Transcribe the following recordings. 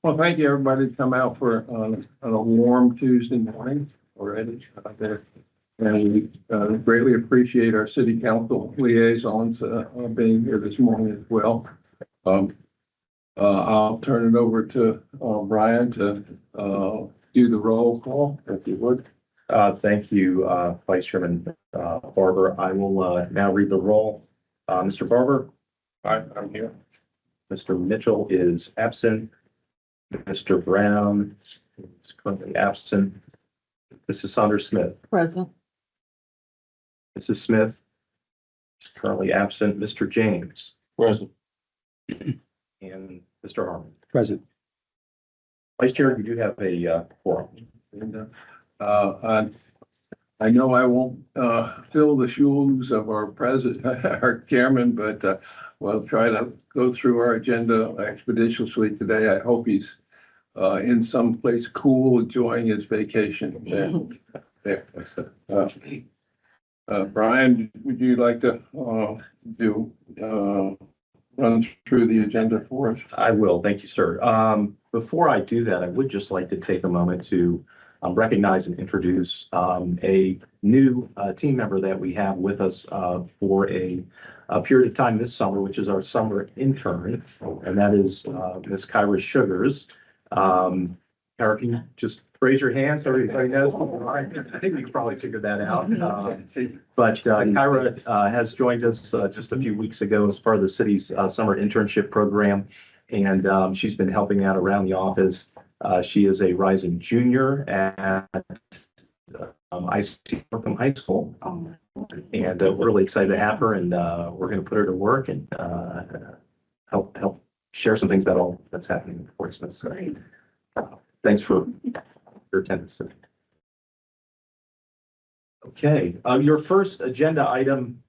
Well, thank you, everybody, to come out for on a warm Tuesday morning already out there. And we greatly appreciate our city council liaisons being here this morning as well. I'll turn it over to Brian to do the roll call, if you would. Thank you, Vice Chairman Barber. I will now read the roll. Mr. Barber? I'm here. Mr. Mitchell is absent. Mr. Brown is currently absent. Mrs. Saunders Smith. Present. Mrs. Smith currently absent. Mr. James Present. and Mr. Harmon. Present. Vice Chair, you do have a quorum. And, I know I won't fill the shoes of our president, our chairman, but we'll try to go through our agenda expeditiously today. I hope he's in some place cool, enjoying his vacation. There. That's it. Brian, would you like to run through the agenda for us? I will. Thank you, sir. Before I do that, I would just like to take a moment to recognize and introduce a new team member that we have with us for a period of time this summer, which is our summer intern, and that is Ms. Kyra Sugars. Kyra, can you just raise your hand so everybody knows? I think we can probably figure that out. But Kyra has joined us just a few weeks ago as part of the city's summer internship program, and she's been helping out around the office. She is a rising junior at IC from high school, and we're really excited to have her, and we're going to put her to work and help share some things about all that's happening in Portsmouth. So, thanks for your attendance. Okay, your first agenda item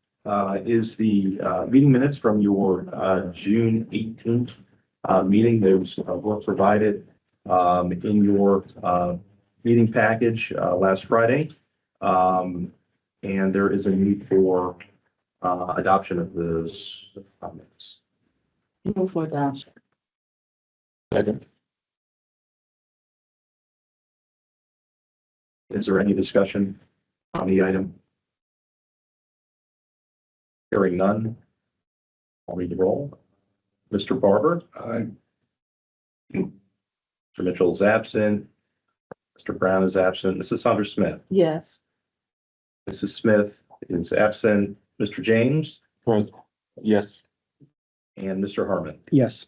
is the meeting minutes from your June 18th meeting. Those were provided in your meeting package last Friday. And there is a need for adoption of those minutes. Move for adoption. Second. Is there any discussion on the item? Hearing none, I'll read the roll. Mr. Barber? Aye. Mr. Mitchell is absent. Mr. Brown is absent. Mrs. Saunders Smith. Yes. Mrs. Smith is absent. Mr. James Present. Yes. and Mr. Harmon. Yes.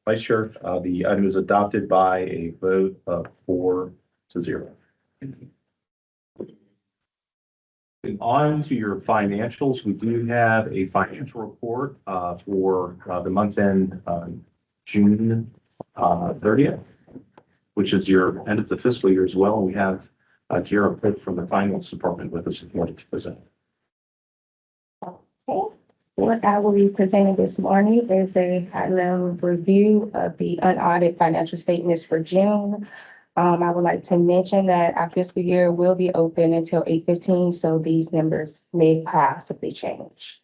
Vice Chair, the item is adopted by a vote of 4-0. On to your financials. We do have a financial report for the month end June 30th, which is your end of the fiscal year as well. And we have Kira Pitt from the Finance Department with us this morning to present. Okay. What I will be presenting this morning is a high-level review of the unaudited financial statements for June. I would like to mention that our fiscal year will be open until 8/15, so these numbers may possibly change.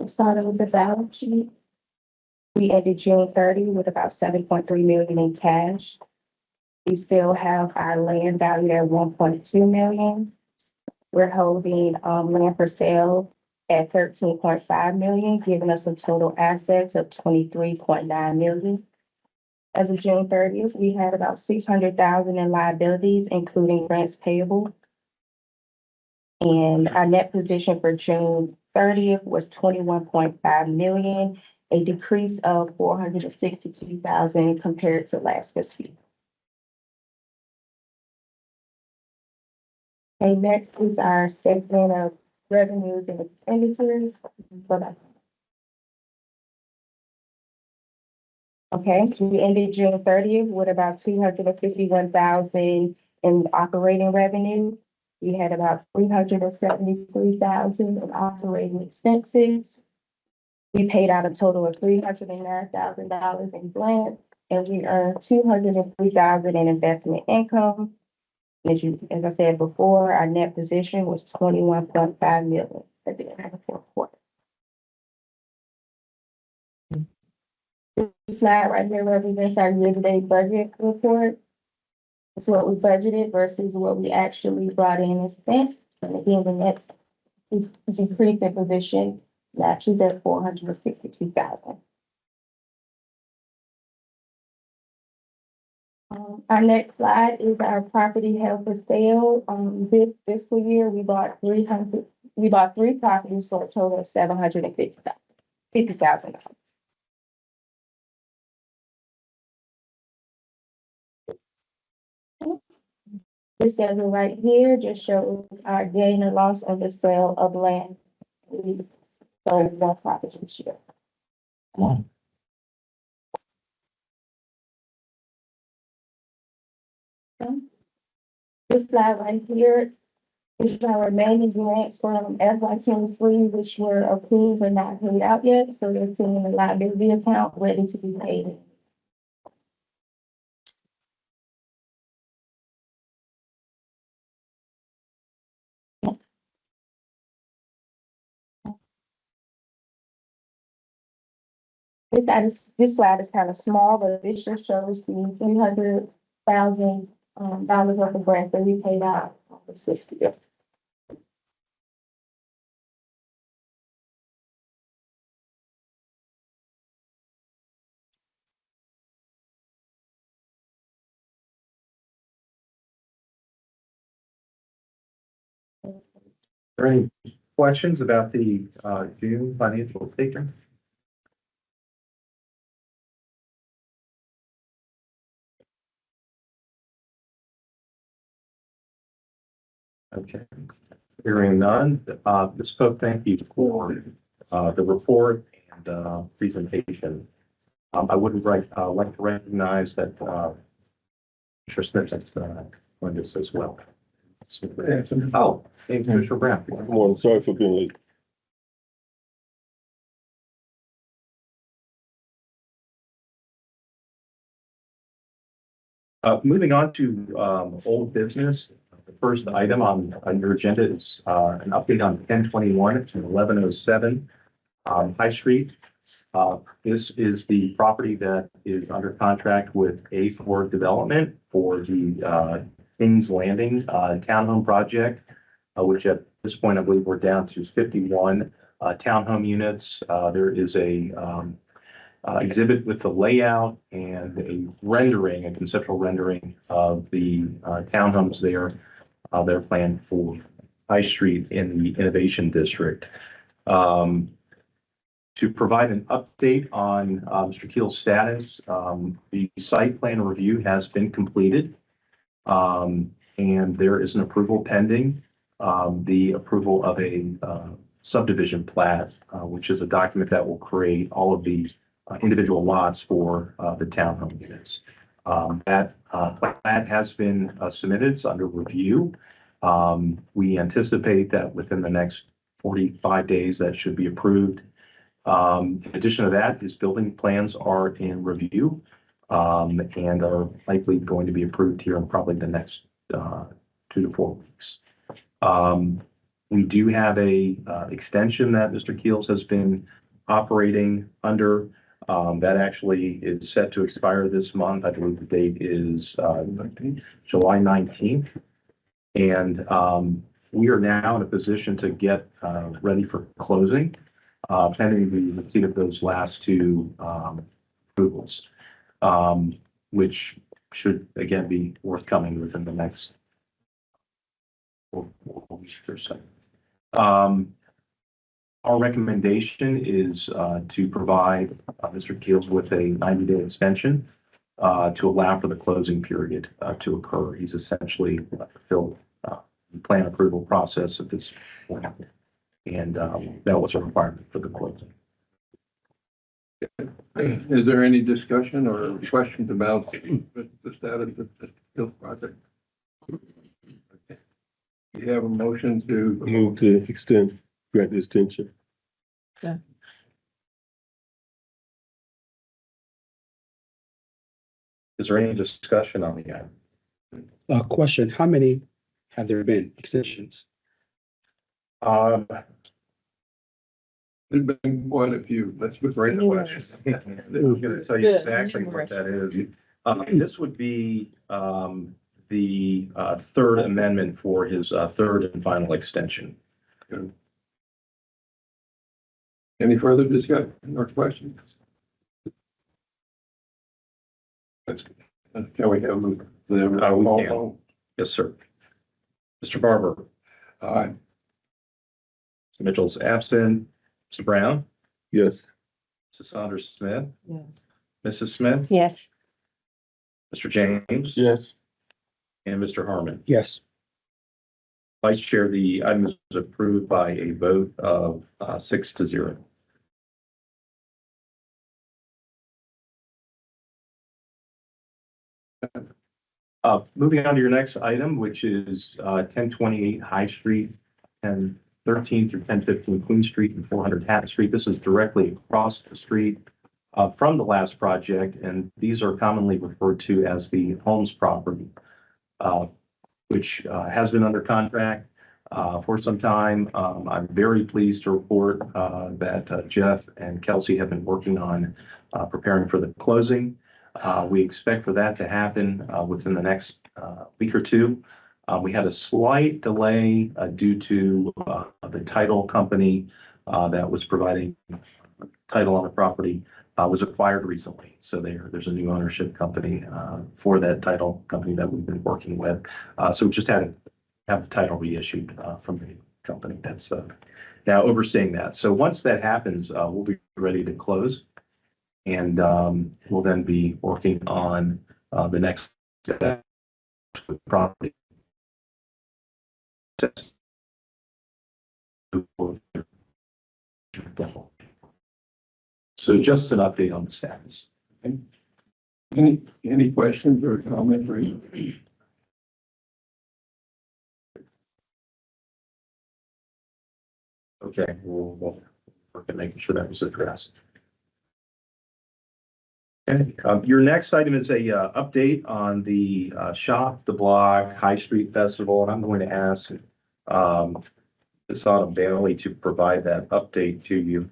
Starting with the balance sheet, we ended June 30 with about 7.3 million in cash. We still have our land valued at 1.2 million. We're holding land for sale at 13.5 million, giving us a total assets of 23.9 million. As of June 30th, we had about 600,000 in liabilities, including grants payable. And our net position for June 30th was 21.5 million, a decrease of 462,000 compared to last fiscal year. Okay, next is our statement of revenues and expenditures. Okay, we ended June 30th with about 251,000 in operating revenue. We had about 373,000 in operating expenses. We paid out a total of $309,000 in grants, and we earned 203,000 in investment income. As I said before, our net position was 21.5 million at the end of the fourth quarter. This slide right here represents our year-to-date budget report. It's what we budgeted versus what we actually brought in and spent. And again, the net decrease in position matches at 452,000. Our next slide is our property held for sale. This fiscal year, we bought three properties, so a total of $750,000. This schedule right here just shows our gain or loss of the sale of land. We sold one property this year. This slide right here is our remaining grants from FY 23, which were approved but not paid out yet. So they're sitting in the liability account ready to be paid. This slide is kind of small, but this just shows the $300,000 worth of grants that we paid out this fiscal year. Are there any questions about the June financial statement? Okay, hearing none, Ms. Cook, thank you for the report and presentation. I would like to recognize that Mr. Smith on this as well. Oh, thank you, Mr. Brown. Good morning. Sorry for being late. Moving on to old business. The first item on your agenda is an update on 1021 to 1107 High Street. This is the property that is under contract with A4 Development for the Kings Landing townhome project, which at this point, I believe we're down to 51 townhome units. There is a exhibit with the layout and a rendering, a conceptual rendering of the townhomes there. They're planned for High Street in the Innovation District. To provide an update on Mr. Keel's status, the site plan review has been completed. And there is an approval pending, the approval of a subdivision plat, which is a document that will create all of the individual lots for the townhome units. That plat has been submitted, it's under review. We anticipate that within the next 45 days, that should be approved. In addition to that, his building plans are in review and are likely going to be approved here in probably the next 2 to 4 weeks. We do have a extension that Mr. Keels has been operating under. That actually is set to expire this month. I believe the date is July 19th. And we are now in a position to get ready for closing, pending the receipt of those last two approvals, which should again be forthcoming within the next 4 weeks or so. Our recommendation is to provide Mr. Keels with a 90-day extension to allow for the closing period to occur. He's essentially fulfilled the plan approval process at this point, and that was a requirement for the closing. Is there any discussion or questions about the status of the Hill project? Okay. You have a motion to Move to grant the extension. Is there any discussion on the item? Question, how many have there been extensions? There's been quite a few. Let's rephrase the Numerous. question. I'm going to tell you Good. exactly what Numerous. that is. This would be the third amendment for his third and final extension. Any further discussion or questions? Can we have the We roll can. call? Yes, sir. Mr. Barber, Aye. Mr. Mitchell's absent. Mr. Brown, Yes. Mrs. Saunders Smith, Yes. Mrs. Smith, Yes. Mr. James, Yes. and Mr. Harmon. Yes. Vice Chair, the item is approved by a vote of 6-0. Moving on to your next item, which is 1028 High Street and 13 through 1015 Queen Street and 400 Hatton Street. This is directly across the street from the last project, and these are commonly referred to as the Holmes property, which has been under contract for some time. I'm very pleased to report that Jeff and Kelsey have been working on preparing for the closing. We expect for that to happen within the next week or two. We had a slight delay due to the title company that was providing title on the property was acquired recently. So there's a new ownership company for that title company that we've been working with. So we just had to have the title reissued from the company that's now overseeing that. So once that happens, we'll be ready to close. And we'll then be working on the next step with property. So just an update on the status. Any questions or comments? Okay, we'll work at making sure that was addressed. Okay, your next item is a update on the Shop the Block High Street Festival, and I'm going to ask Ms. Autumn Bailey to provide that update to you.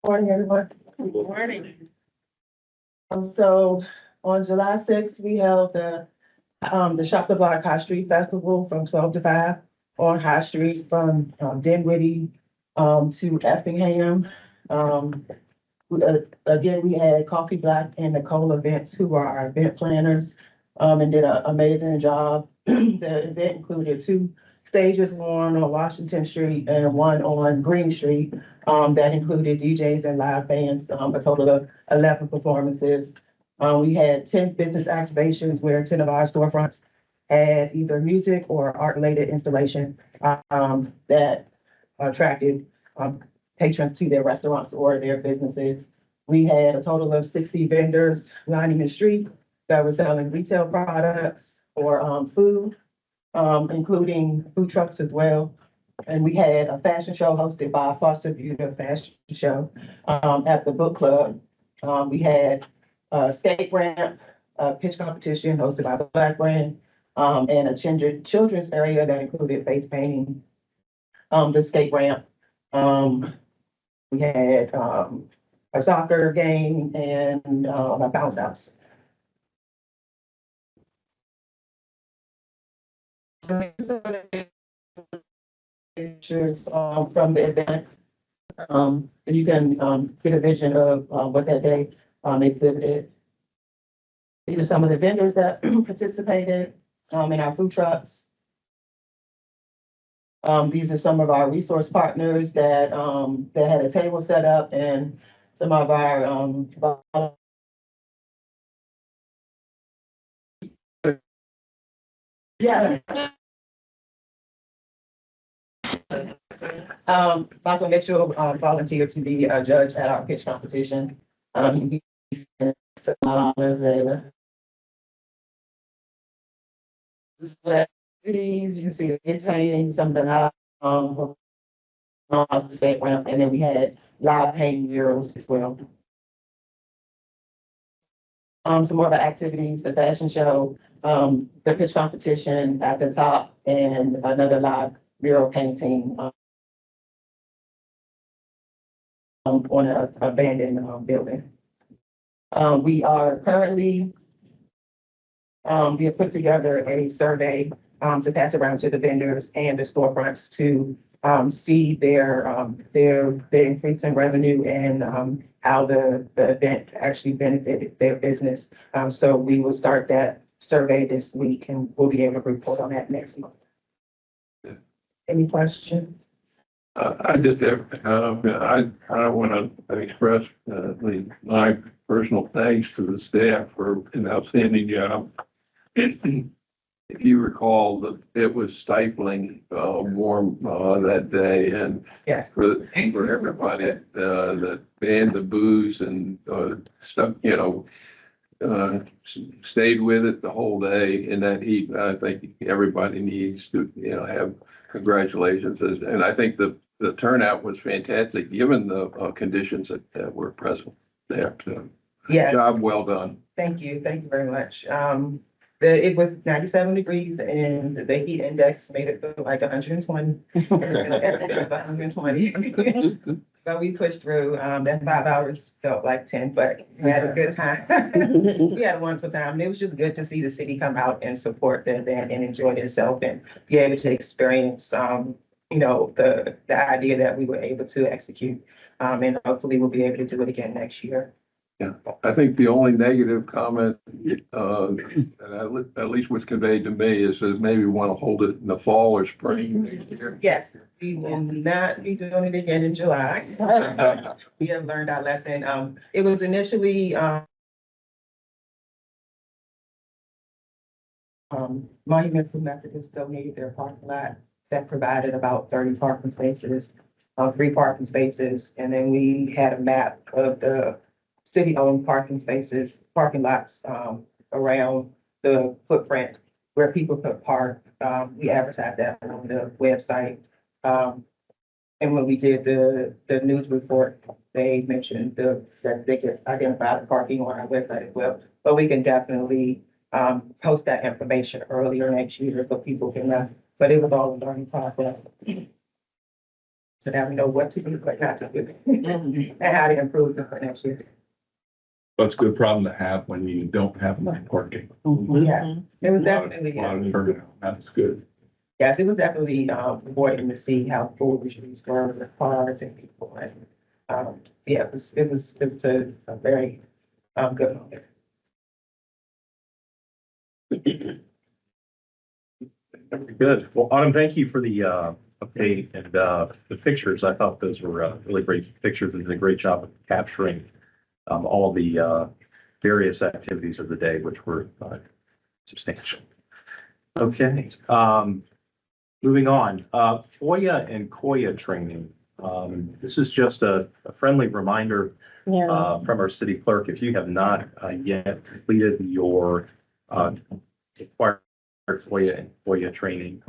Morning, everyone. Good morning. So on July 6th, we held the Shop the Block High Street Festival from 12 to 5 on High Street from Dinwiddie to Effingham. Again, we had Coffee Black and Nicole Events, who are our event planners, and did an amazing job. The event included 2 stages, one on Washington Street and one on Green Street, that included DJs and live bands, a total of 11 performances. We had 10 business activations where 10 of our storefronts had either music or art-related installation that attracted patrons to their restaurants or their businesses. We had a total of 60 vendors lining the street that were selling retail products or food, including food trucks as well. And we had a fashion show hosted by Foster Beauty Fashion Show at the book club. We had a skate ramp, pitch competition hosted by the Black Brand, and a children's area that included face painting. The skate ramp. We had a soccer game and a bounce house. Pictures from the event. And you can get a vision of what that day exhibited. These are some of the vendors that participated in our food trucks. These are some of our resource partners that had a table set up, and some of our yeah. Michael Mitchell volunteered to be a judge at our pitch competition. Activities, you see it's training something out the state ramp, and then we had live hanging murals as well. Some more of the activities, the fashion show the pitch competition at the top and another live mural painting on a abandoned building. We are currently we have put together a survey to pass around to the vendors and the storefronts to see their increase in revenue and how the event actually benefited their business. So we will start that survey this week and we'll be able to report on that next month. Any questions? I just have, I want to express my personal thanks to the staff for an outstanding job. If you recall, it was stifling warm that day, and Yes. for everybody that banned the booze and stuff, stayed with it the whole day in that heat. I think everybody needs to, have congratulations. And I think the turnout was fantastic, given the conditions that were present there. So, Yeah. job well done. Thank you. Thank you very much. It was 97 degrees and the heat index made it feel like 120. 120. But we pushed through. That 5 hours felt like 10, but we had a good time. We had a wonderful time. And it was just good to see the city come out and support the event and enjoy itself and be able to experience, the idea that we were able to execute. And hopefully we'll be able to do it again next year. Yeah, I think the only negative comment, that at least was conveyed to me, is that maybe want to hold it in the fall or spring next year. Yes, we will not be doing it again in July. We have learned our lesson. It was initially, Monument Food Methodist donated their parking lot that provided about 30 parking spaces, free parking spaces. And then we had a map of the city-owned parking spaces, parking lots, around the footprint where people could park. We advertised that on the website. And when we did the news report, they mentioned that they could identify the parking on our website as well. But we can definitely post that information earlier next year so people can, but it was all a learning process. So now we know what to do, what not to do, and how to improve it for next year. That's a good problem to have when you don't have enough parking. Yeah, it was definitely, Lot of turnout. That's good. yes, it was definitely rewarding to see how full the streets were with cars and people. And yeah, it was a very good moment. Good. Well, Autumn, thank you for the update and the pictures. I thought those were really great pictures and did a great job of capturing all the various activities of the day, which were substantial. Okay, moving on. FOIA and COIA training. This is just a friendly reminder from our city clerk. If you have not yet completed your required FOIA and COIA training,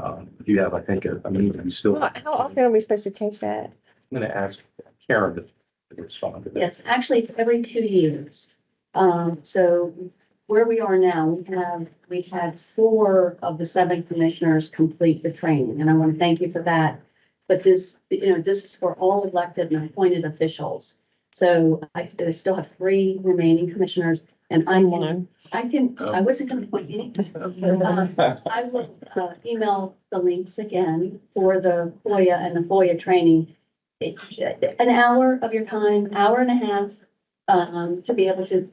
you have, I think, a meeting still. Well, how often are we supposed to take that? I'm going to ask Karen to respond to that. Yes, actually, it's every 2 years. So where we are now, we've had 4 of the 7 commissioners complete the training, and I want to thank you for that. But this is for all elected and appointed officials. So I still have 3 remaining commissioners, and I wasn't going to point any. I will email the links again for the FOIA and the FOIA training. An hour of your time, hour and a half, to be able to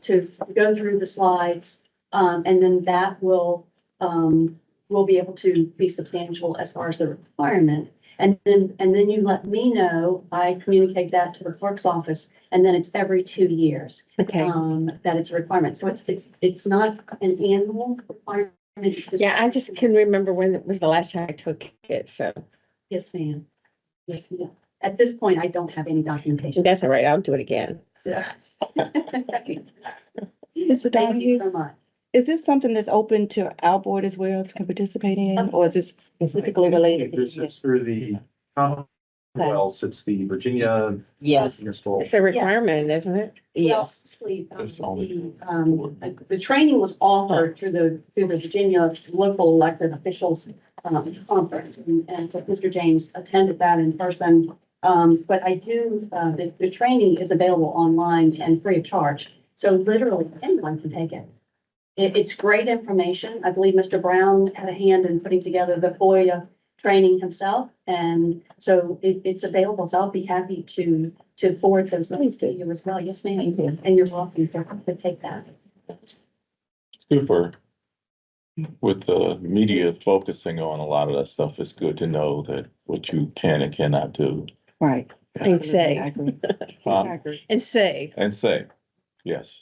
go through the slides. And then that will be able to be substantial as far as the requirement. And then you let me know, I communicate that to the clerk's office, and then it's every 2 years. Okay. That it's a requirement. So it's not an annual requirement. Yeah, I just couldn't remember when it was the last time I took it, so Yes, ma'am. Yes, ma'am. At this point, I don't have any documentation. that's all right. I'll do it again. So- Mr. Thank you Donahue, so much. is this something that's open to our board as well, can participate in, or is this specifically related? This is through the Who else? It's the Virginia. Yes. Municipal. It's a requirement, isn't it? Yes. The training was offered through the Virginia local elected officials conference, and Mr. James attended that in person. But I do, the training is available online and free of charge. So literally anyone can take it. It's great information. I believe Mr. Brown had a hand in putting together the FOIA training himself. And so it's available. So I'll be happy to forward those links to you as well. Yes, ma'am. And you're welcome to take that. Super. With the media focusing on a lot of that stuff, it's good to know that what you can and cannot do. Right. And say. I agree. Um, I agree. And say. And say, yes.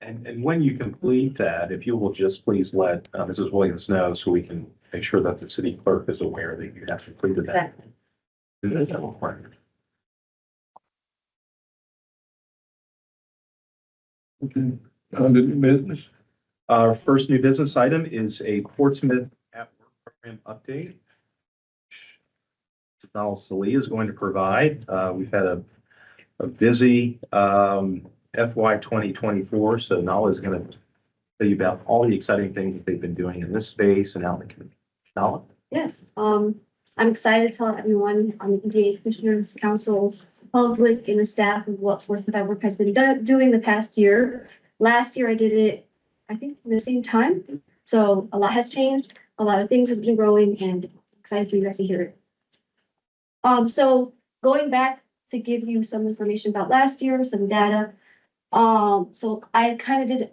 And when you complete that, if you will just please let Mrs. Williams know so we can make sure that the city clerk is aware that you have completed that. Exactly. Okay. Under the business. Our first new business item is a Portsmouth at Work program update. Donald Salee is going to provide. We've had a busy FY 2024, so Nala is going to tell you about all the exciting things that they've been doing in this space and out in the community. Nala? Yes, I'm excited to tell everyone on the DA Commissioners Council, public and the staff of what work that work has been doing the past year. Last year I did it, I think, at the same time. So a lot has changed, a lot of things has been growing, and excited for you guys to hear it. So going back to give you some information about last year, some data. So I kind of did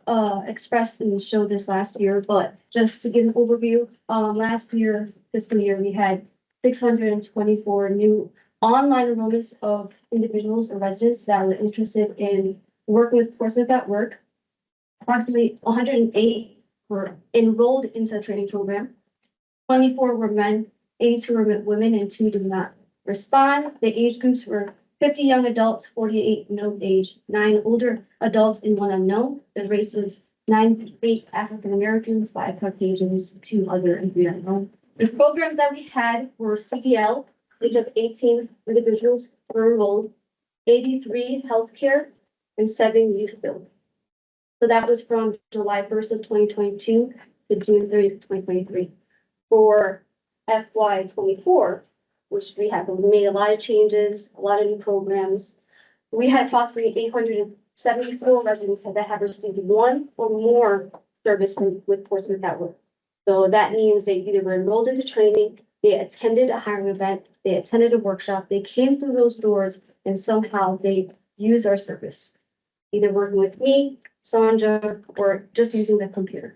express and show this last year, but just to give an overview, last year, fiscal year, we had 624 new online enrollments of individuals or residents that were interested in working with Portsmouth at Work. Approximately 108 were enrolled into the training program. 24 were men, 82 were women, and 2 did not respond. The age groups were 50 young adults, 48 middle age, 9 older adults, and 1 unknown. The race was 8 African Americans, 5 Caucasians, 2 other, and 3 unknown. The programs that we had were CDL, age of 18 individuals were enrolled, 83 healthcare, and 7 youth build. So that was from July 1st of 2022 to June 30th, 2023. For FY 24, which we made a lot of changes, a lot of new programs. We had approximately 874 residents that have received 1 or more service with Portsmouth at Work. So that means they either were enrolled into training, they attended a hiring event, they attended a workshop, they came through those doors, and somehow they used our service, either working with me, Sandra, or just using the computer.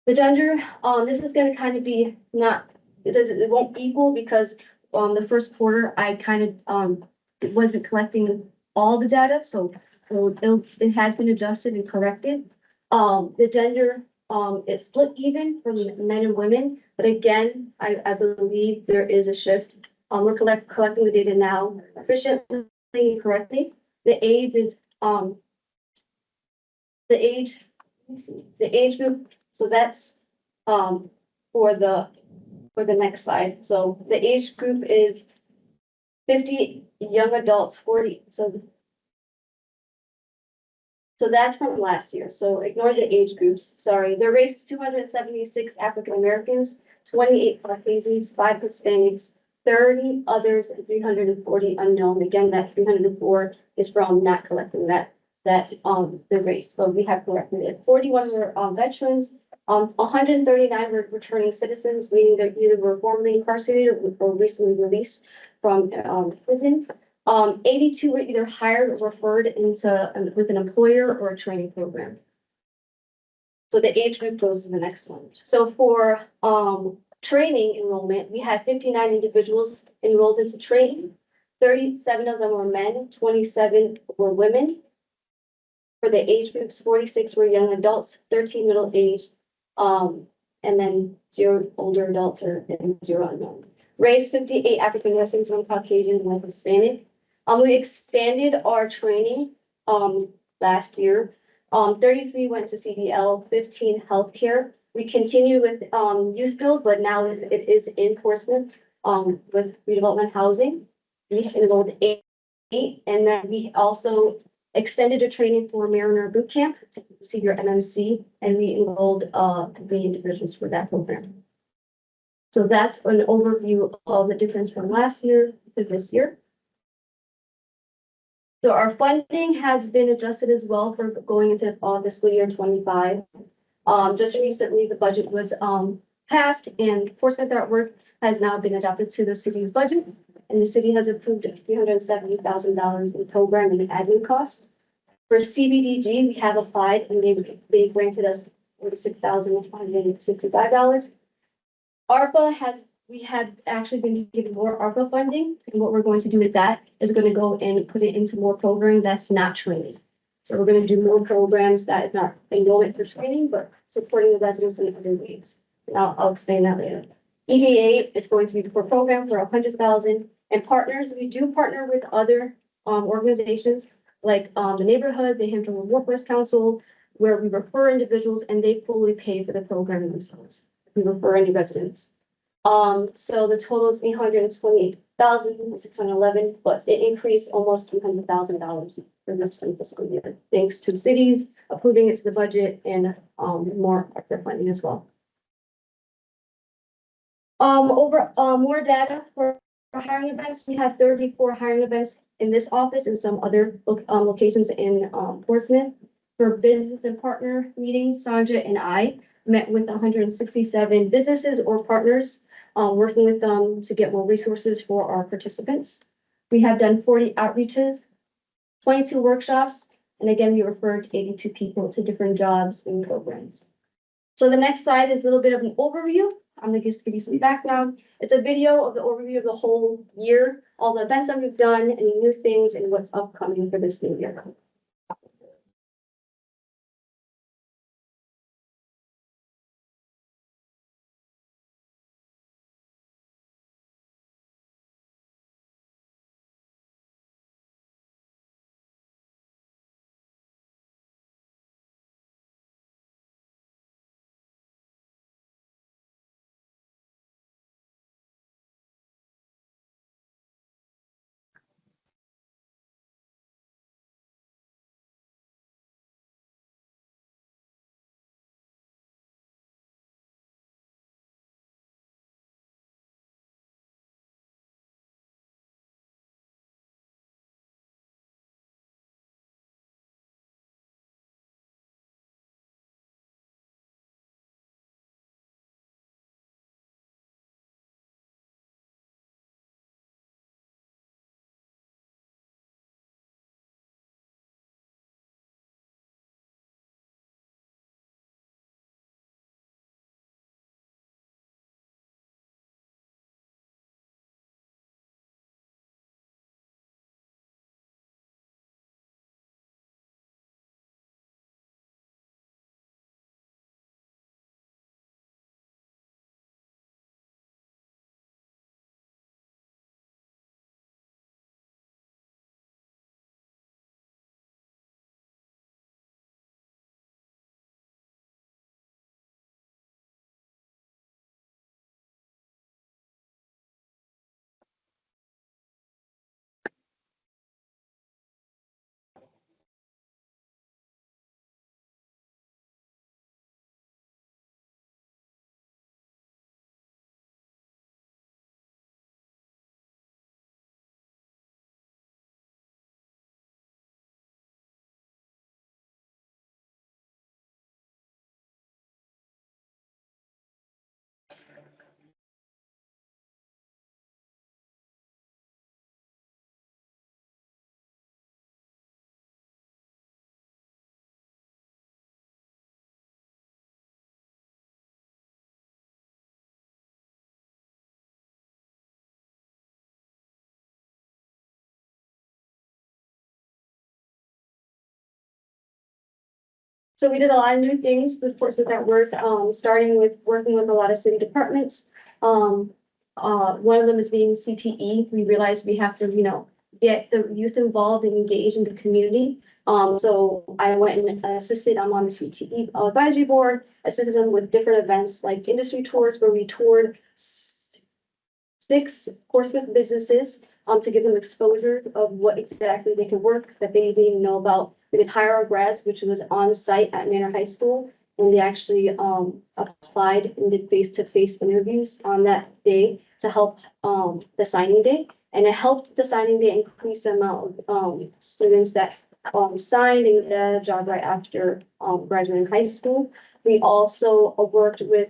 The gender, this is going to kind of be it won't equal because the first quarter I kind of wasn't collecting all the data, so it has been adjusted and corrected. The gender is split even for men and women, but again, I believe there is a shift. We're collecting the data now efficiently and correctly. The age is the age group. So that's for the next slide. So the age group is 50 young adults, 40. So that's from last year. So ignore the age groups. Sorry. The race 276 African Americans, 28 Caucasians, 5 Hispanics, 30 others, and 340 unknown. Again, that 304 is from not collecting the race. So we have corrected it. 41 were veterans. 139 were returning citizens, meaning they either were formerly incarcerated or recently released from prison. 82 were either hired or referred into with an employer or a training program. So the age group goes to the next one. So for training enrollment, we had 59 individuals enrolled into training. 37 of them were men, 27 were women. For the age groups, 46 were young adults, 13 middle aged, and then 0 older adults and 0 unknown. Race 58 African Americans, 1 Caucasian, 1 Hispanic. We expanded our training last year. 33 went to CDL, 15 healthcare. We continue with youth build, but now it is in Portsmouth. with redevelopment housing. We enrolled eight, and then we also extended a training for Mariner Boot Camp to receive your MMC, and we enrolled 3 individuals for that program. So that's an overview of the difference from last year to this year. So our funding has been adjusted as well for going into fiscal year 25. Just recently, the budget was passed, and Portsmouth at Work has now been adopted to the city's budget, and the city has approved $370,000 in program and admin costs. For CBDG, we have applied, and they granted us $46,165. We have actually been given more ARPA funding, and what we're going to do with that is going to go and put it into more programming that's not training. So we're going to do more programs that is not enrollment for training, but supporting the residents in other ways. And I'll explain that later. EBA, it's going to be for program for 100,000, and partners. We do partner with other organizations like the neighborhood, the Hampton Workforce Council, where we refer individuals and they fully pay for the programming themselves. We refer any residents. So the total is $828,611, but it increased almost $300,000 for this fiscal year, thanks to cities approving it to the budget and more extra funding as well. More data for hiring events. We have 34 hiring events in this office and some other locations in Portsmouth. For business and partner meetings, Sandra and I met with 167 businesses or partners, working with them to get more resources for our participants. We have done 40 outreaches, 22 workshops, and again, we referred 82 people to different jobs and programs. So the next slide is a little bit of an overview. I'm going to just give you some background. It's a video of the overview of the whole year, all the events that we've done, any new things, and what's upcoming for this new year. So we did a lot of new things with Portsmouth at Work, starting with working with a lot of city departments. One of them is being CTE. We realized we have to, get the youth involved and engaged in the community. So I went and assisted. I'm on the CTE advisory board, assisted them with different events like industry tours where we toured 6 Portsmouth businesses to give them exposure of what exactly they can work that they didn't even know about. We did hire our grads, which was on site at Manor High School, and they actually applied and did face-to-face interviews on that day to help the signing day. And it helped the signing day increase the amount of students that signed and get a job right after graduating high school. We also worked with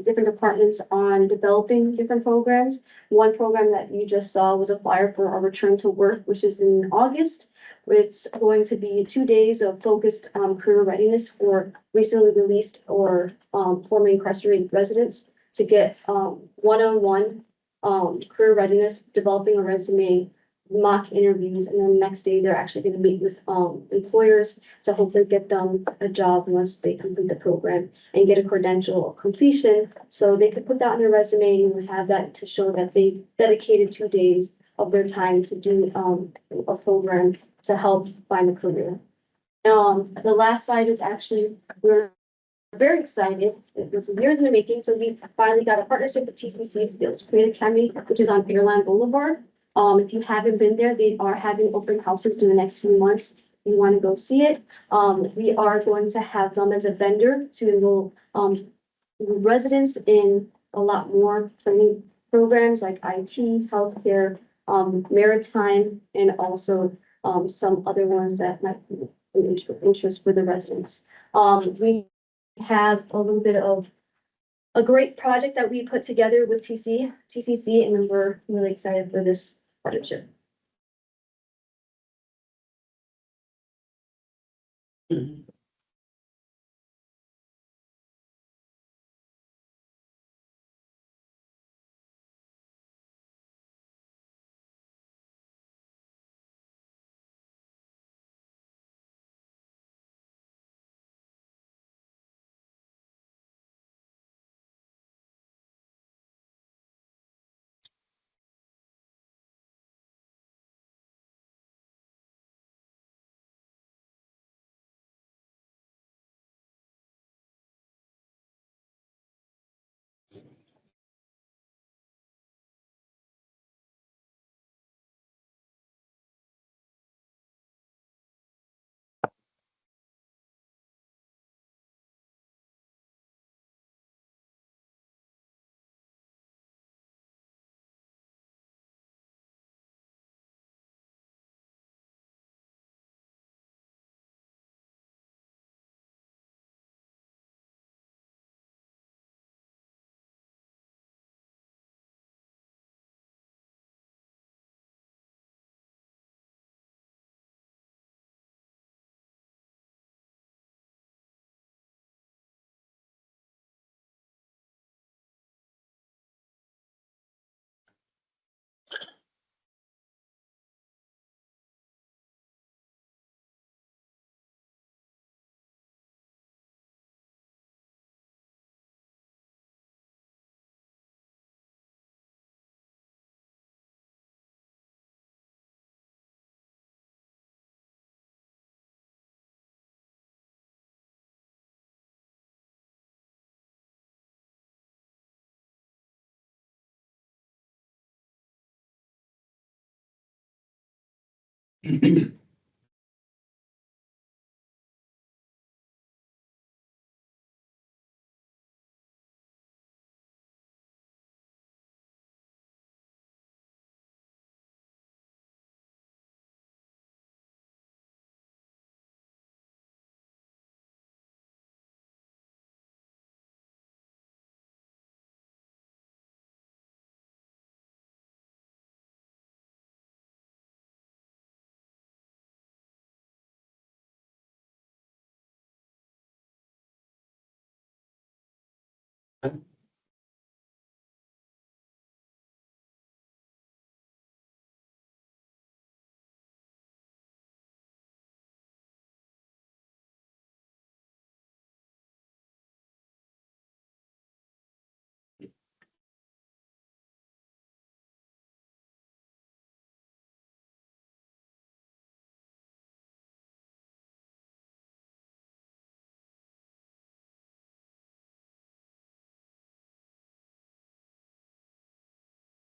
different departments on developing different programs. One program that you just saw was a flyer for our return to work, which is in August. It's going to be 2 days of focused career readiness for recently released or formerly incarcerated residents to get one-on-one career readiness, developing a resume, mock interviews, and then the next day they're actually going to meet with employers to hopefully get them a job once they complete the program and get a credential completion, so they could put that on their resume and have that to show that they dedicated 2 days of their time to do a program to help find a career. The last slide is actually, we're very excited. It was years in the making, so we finally got a partnership with TCC to build Creative Academy, which is on Airline Boulevard. If you haven't been there, they are having open houses in the next few months. You want to go see it. We are going to have them as a vendor to enroll residents in a lot more training programs like IT, healthcare, maritime, and also some other ones that might be of interest for the residents. We have a little bit of a great project that we put together with TCC, and we're really excited for this partnership.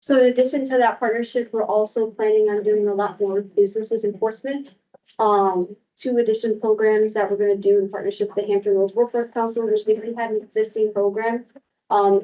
So in addition to that partnership, we're also planning on doing a lot more with businesses in Portsmouth. Two additional programs that we're gonna do in partnership with the Hampton Roads Workforce Council, which we already have an existing program.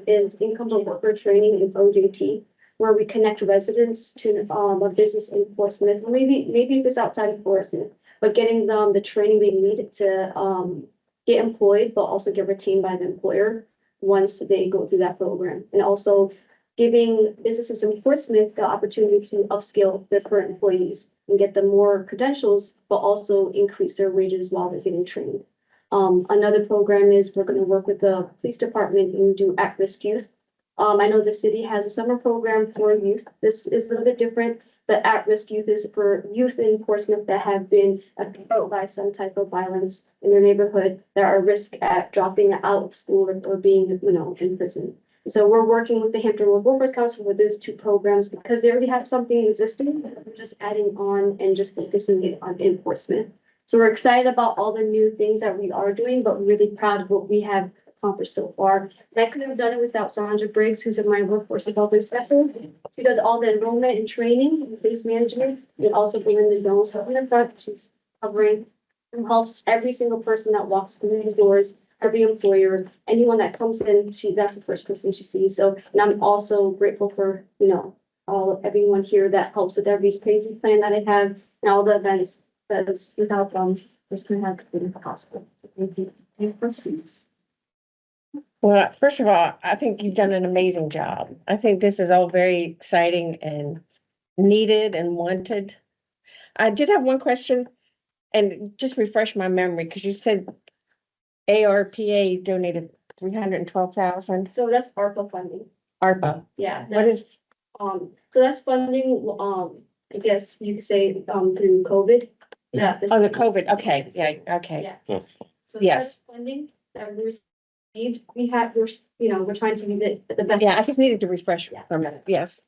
Is incumbent worker training in OJT, where we connect residents to, a business in Portsmouth, or maybe if it's outside of Portsmouth, but getting them the training they need to, get employed, but also get retained by the employer once they go through that program. And also giving businesses in Portsmouth the opportunity to upskill their current employees and get them more credentials, but also increase their wages while they're getting trained. Another program is we're gonna work with the police department and do at-risk youth. I know the city has a summer program for youth. This is a little bit different. The at-risk youth is for youth in Portsmouth that have been affected by some type of violence in their neighborhood, that are at risk at dropping out of school or being, in prison. So we're working with the Hampton Roads Workforce Council with those two programs because they already have something existing. We're just adding on and just focusing it on in Portsmouth. So we're excited about all the new things that we are doing, but we're really proud of what we have accomplished so far. And I couldn't have done it without Sandra Briggs, who's in my workforce development specialist. She does all the enrollment and training and case management, and also bringing the donors up in the front. She's covering and helps every single person that walks through these doors, every employer, anyone that comes in, that's the first person she sees. So, and I'm also grateful for, everyone here that helps with every crazy plan that I have and all the events. Because without them, this couldn't have been possible. So thank you. Any questions? Well, first of all, I think you've done an amazing job. I think this is all very exciting and needed and wanted. I did have one question and just refresh my memory because you said ARPA donated 312,000 So that's ARPA funding. ARPA. Yeah. What is, So that's funding, I guess you could say, through COVID. Yeah. oh, the COVID. Okay. Yeah. Okay. Yeah. Yes. So Yes. that's funding that we received. We're trying to use it the best. Yeah. I just needed to refresh for a minute. Yes.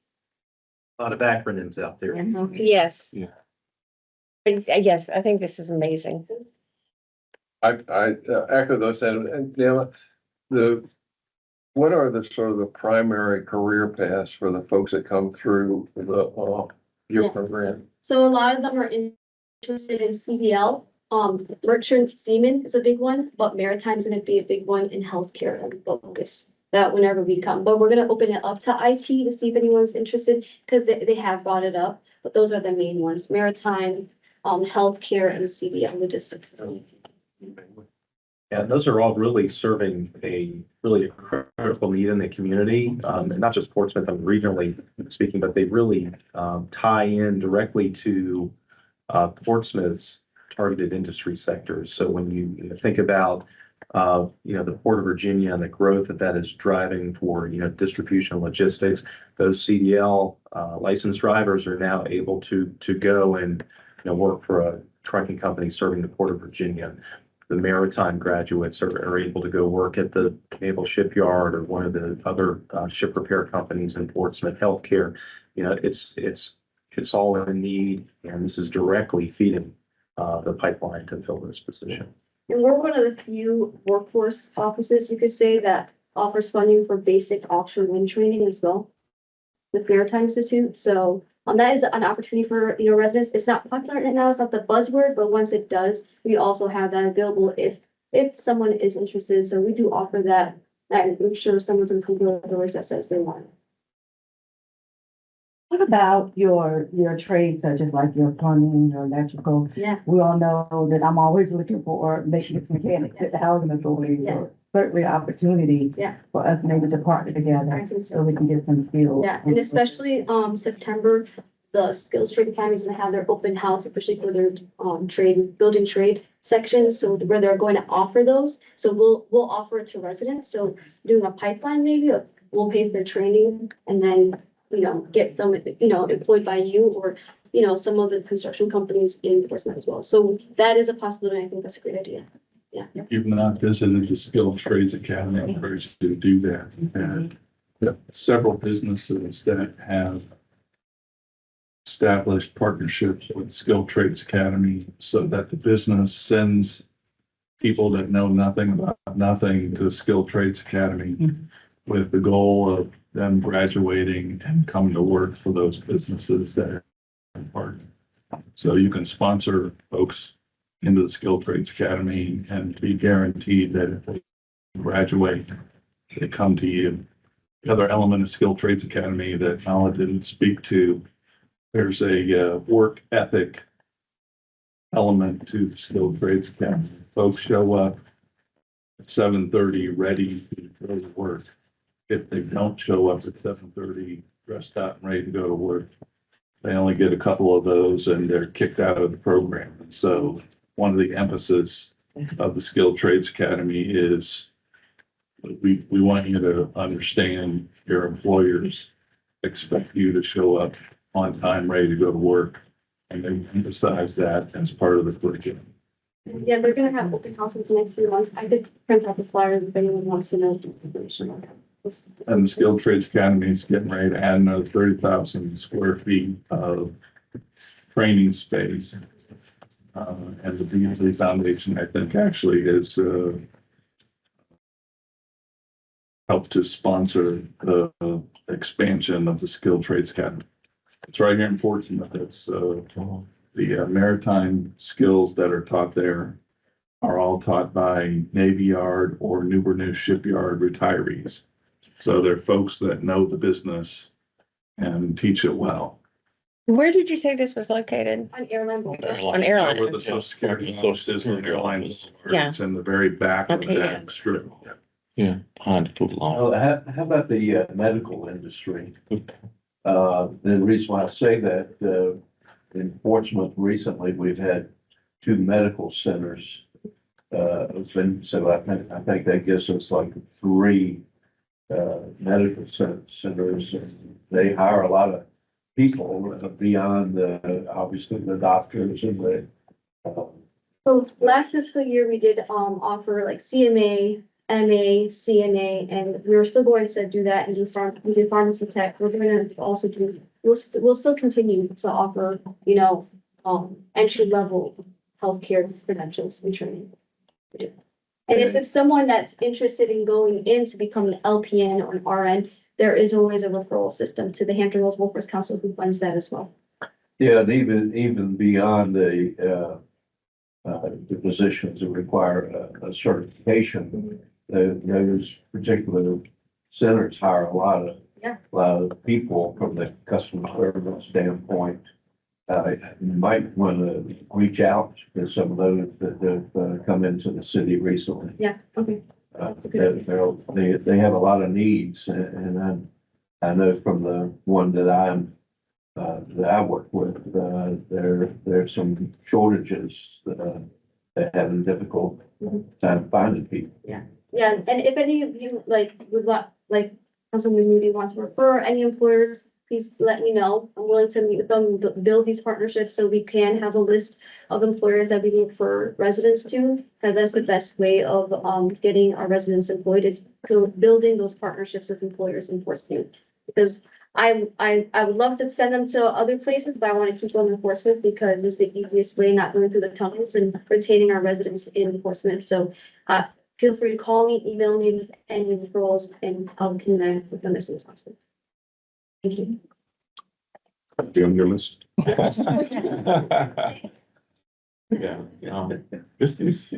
A lot of acronyms out there. Yes. Yeah. Yes. I think this is amazing. I echo those sentiments. And Dale, what are the sort of the primary career paths for the folks that come through your Yeah. program? So a lot of them are interested in CDL. Merchant seaman is a big one, but maritime is gonna be a big one in healthcare and focus. That whenever we come, but we're gonna open it up to IT to see if anyone's interested, because they have brought it up, but those are the main ones, maritime, healthcare and CDL logistics. Yeah, those are all really serving a critical need in the community, and not just Portsmouth, regionally speaking, but they really tie in directly to Portsmouth's targeted industry sectors. So when you think about the Port of Virginia and the growth that is driving for distribution logistics, those CDL licensed drivers are now able to go and work for a trucking company serving the Port of Virginia. The maritime graduates are able to go work at the naval shipyard or one of the other ship repair companies in Portsmouth. Healthcare, it's all in need, and this is directly feeding the pipeline to fill this position. And we're one of the few workforce offices, you could say, that offers funding for basic offshore wind training as well with Maritime Institute. So that is an opportunity for, residents. It's not popular right now. It's not the buzzword, but once it does, we also have that available if someone is interested. So we do offer that. I'm sure someone's going to come to the doors that says they want it. What about your trades such as like your plumbing, your electrical? Yeah. We all know that I'm always looking for maintenance mechanics at the housing authority. So certainly opportunity for us maybe to partner together I think so we can get some skills. Yeah, and especially September, the Skills Trade Academy is gonna have their open house, especially for their building trade section, so where they're going to offer those. So we'll offer it to residents. So doing a pipeline maybe, we'll pay for training and then get them employed by you or some of the construction companies in Portsmouth as well. So that is a possibility. I think that's a great idea. Yeah. If you've not visited the Skilled Trades Academy, I encourage you to do that. And several businesses that have established partnerships with Skilled Trades Academy so that the business sends people that know nothing about nothing to Skilled Trades Academy with the goal of them graduating and coming to work for those businesses that are part. So you can sponsor folks into the Skilled Trades Academy and be guaranteed that if they graduate, they come to you. The other element of Skilled Trades Academy that Nala didn't speak to, there's a work ethic element to the Skilled Trades Academy. Folks show up at 7:30 ready to go to work. If they don't show up at 7:30 dressed out and ready to go to work, they only get a couple of those and they're kicked out of the program. And so one of the emphasis of the Skilled Trades Academy is we want you to understand your employers expect you to show up on time, ready to go to work. And they emphasize that as part of the curriculum. Yeah, they're gonna have open houses the next few months. I could print out the flyers if anyone wants to know just information on that. And the Skilled Trades Academy is getting ready to add another 30,000 square feet of training space. And the Beasley Foundation, I think, actually is helped to sponsor the expansion of the Skilled Trades Academy. It's right here in Portsmouth. It's the maritime skills that are taught there are all taught by Navy Yard or Newport News Shipyard retirees. So they're folks that know the business and teach it well. Where did you say this was located? On airline. On airline. Where the Social Security offices and airlines, Yeah. it's in the very back of Okay, yeah. that strip. Yeah, behind the food line. Well, how about the medical industry? The reason why I say that, in Portsmouth recently, we've had 2 medical centers. So I think that gives us like 3 medical centers. And they hire a lot of people beyond obviously the doctors and the. So last fiscal year, we did offer like CMA, MA, CNA, and we were still going to do that and we did pharmacy tech. We're gonna also do, we'll still continue to offer, entry level healthcare credentials and training. And if someone that's interested in going in to become an LPN or an RN, there is always a referral system to the Hampton Roads Workforce Council who funds that as well. Yeah, and even beyond the positions that require a certification, those particular centers hire a lot of people from the customer service standpoint. You might want to reach out to some of those that have come into the city recently. Yeah, okay. That's a good idea. They have a lot of needs, and I know from the one that I work with, there's some shortages that having difficult time finding people. Yeah, and if any of you would Councilman Moody wants to refer any employers, please let me know. I'm willing to meet with them, build these partnerships so we can have a list of employers that we refer residents to, because that's the best way of getting our residents employed is building those partnerships with employers in Portsmouth. Because I would love to send them to other places, but I want to keep them in Portsmouth because it's the easiest way, not going through the tunnels and retaining our residents in Portsmouth. So feel free to call me, email me with any referrals, and I'll connect with them as soon as possible. Thank you. Be on your list. Yeah, this is.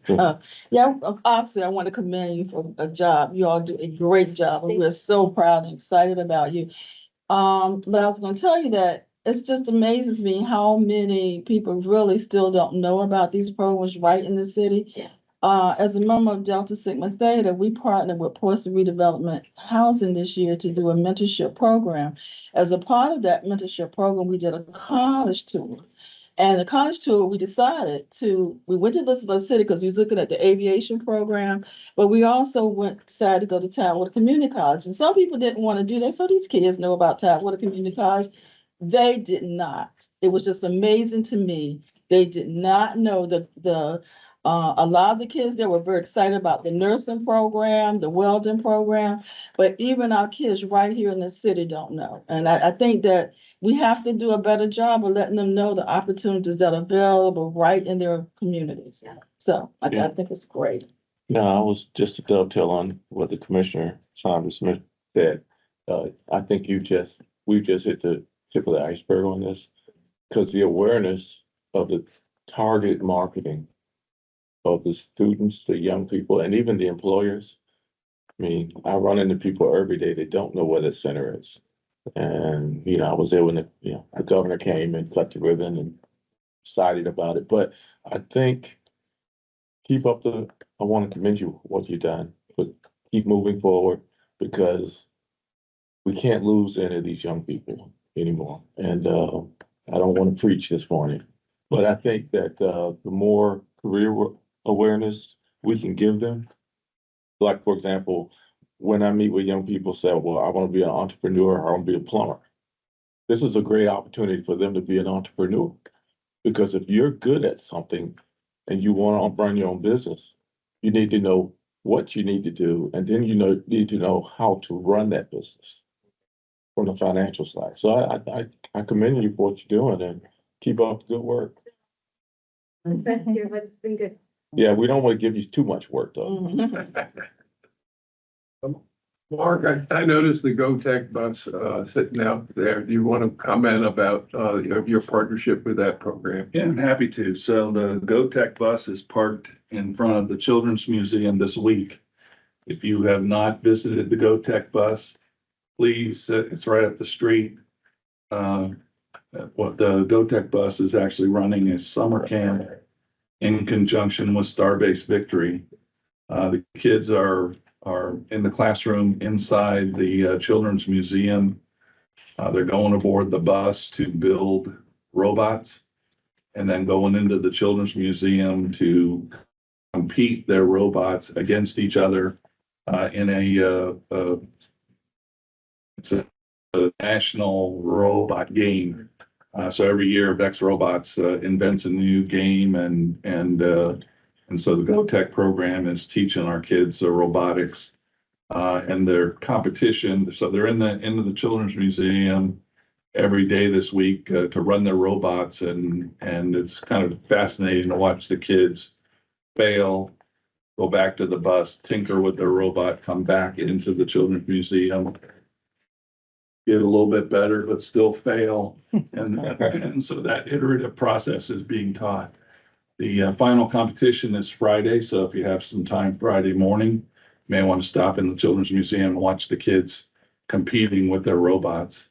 Yeah, obviously, I want to commend you for a job. You all do a great job, and we're so proud and excited about you. But I was going to tell you that it's just amazes me how many people really still don't know about these programs right in the city. Yeah. As a member of Delta Sigma Theta, we partnered with Portsmouth Redevelopment Housing this year to do a mentorship program. As a part of that mentorship program, we did a college tour. And the college tour, we went to Elizabeth City because we was looking at the aviation program, but we also decided to go to Tidewater Community College. And some people didn't want to do that. So these kids know about Tidewater Community College. They did not. It was just amazing to me. They did not know a lot of the kids there were very excited about the nursing program, the welding program, but even our kids right here in the city don't know. And I think that we have to do a better job of letting them know the opportunities that are available right in their communities. Yeah. So I think it's great. No, I was just to dovetail on what the Commissioner Saunders that, I think we just hit the tip of the iceberg on this. Because the awareness of the target marketing of the students, the young people, and even the employers. I mean, I run into people every day that don't know where the center is. And, I was there when the governor came and cut the ribbon and excited about it. But I think I want to commend you for what you've done, but keep moving forward because we can't lose any of these young people anymore. And I don't want to preach this morning, but I think that the more career awareness we can give them, like, for example, when I meet with young people say, well, I want to be an entrepreneur, or I want to be a plumber. This is a great opportunity for them to be an entrepreneur. Because if you're good at something and you want to run your own business, you need to know what you need to do, and then need to know how to run that business from the financial side. So I commend you for what you're doing and keep up the good work. It's been here, but it's been good. Yeah, we don't want to give you too much work though. Mark, I noticed the GoTech bus sitting out there. Do you want to comment about your partnership with that program? Yeah, I'm happy to. So the GoTech bus is parked in front of the Children's Museum this week. If you have not visited the GoTech bus, please, it's right up the street. What the GoTech bus is actually running is summer camp in conjunction with Starbase Victory. The kids are in the classroom inside the Children's Museum. They're going aboard the bus to build robots and then going into the Children's Museum to compete their robots against each other in it's a national robot game. So every year Vex Robots invents a new game and so the GoTech program is teaching our kids robotics and their competition. So they're in the Children's Museum every day this week to run their robots, and it's kind of fascinating to watch the kids fail, go back to the bus, tinker with their robot, come back into the Children's Museum, get a little bit better, but still fail. And so that iterative process is being taught. The final competition is Friday, so if you have some time Friday morning, you may want to stop in the Children's Museum and watch the kids competing with their robots.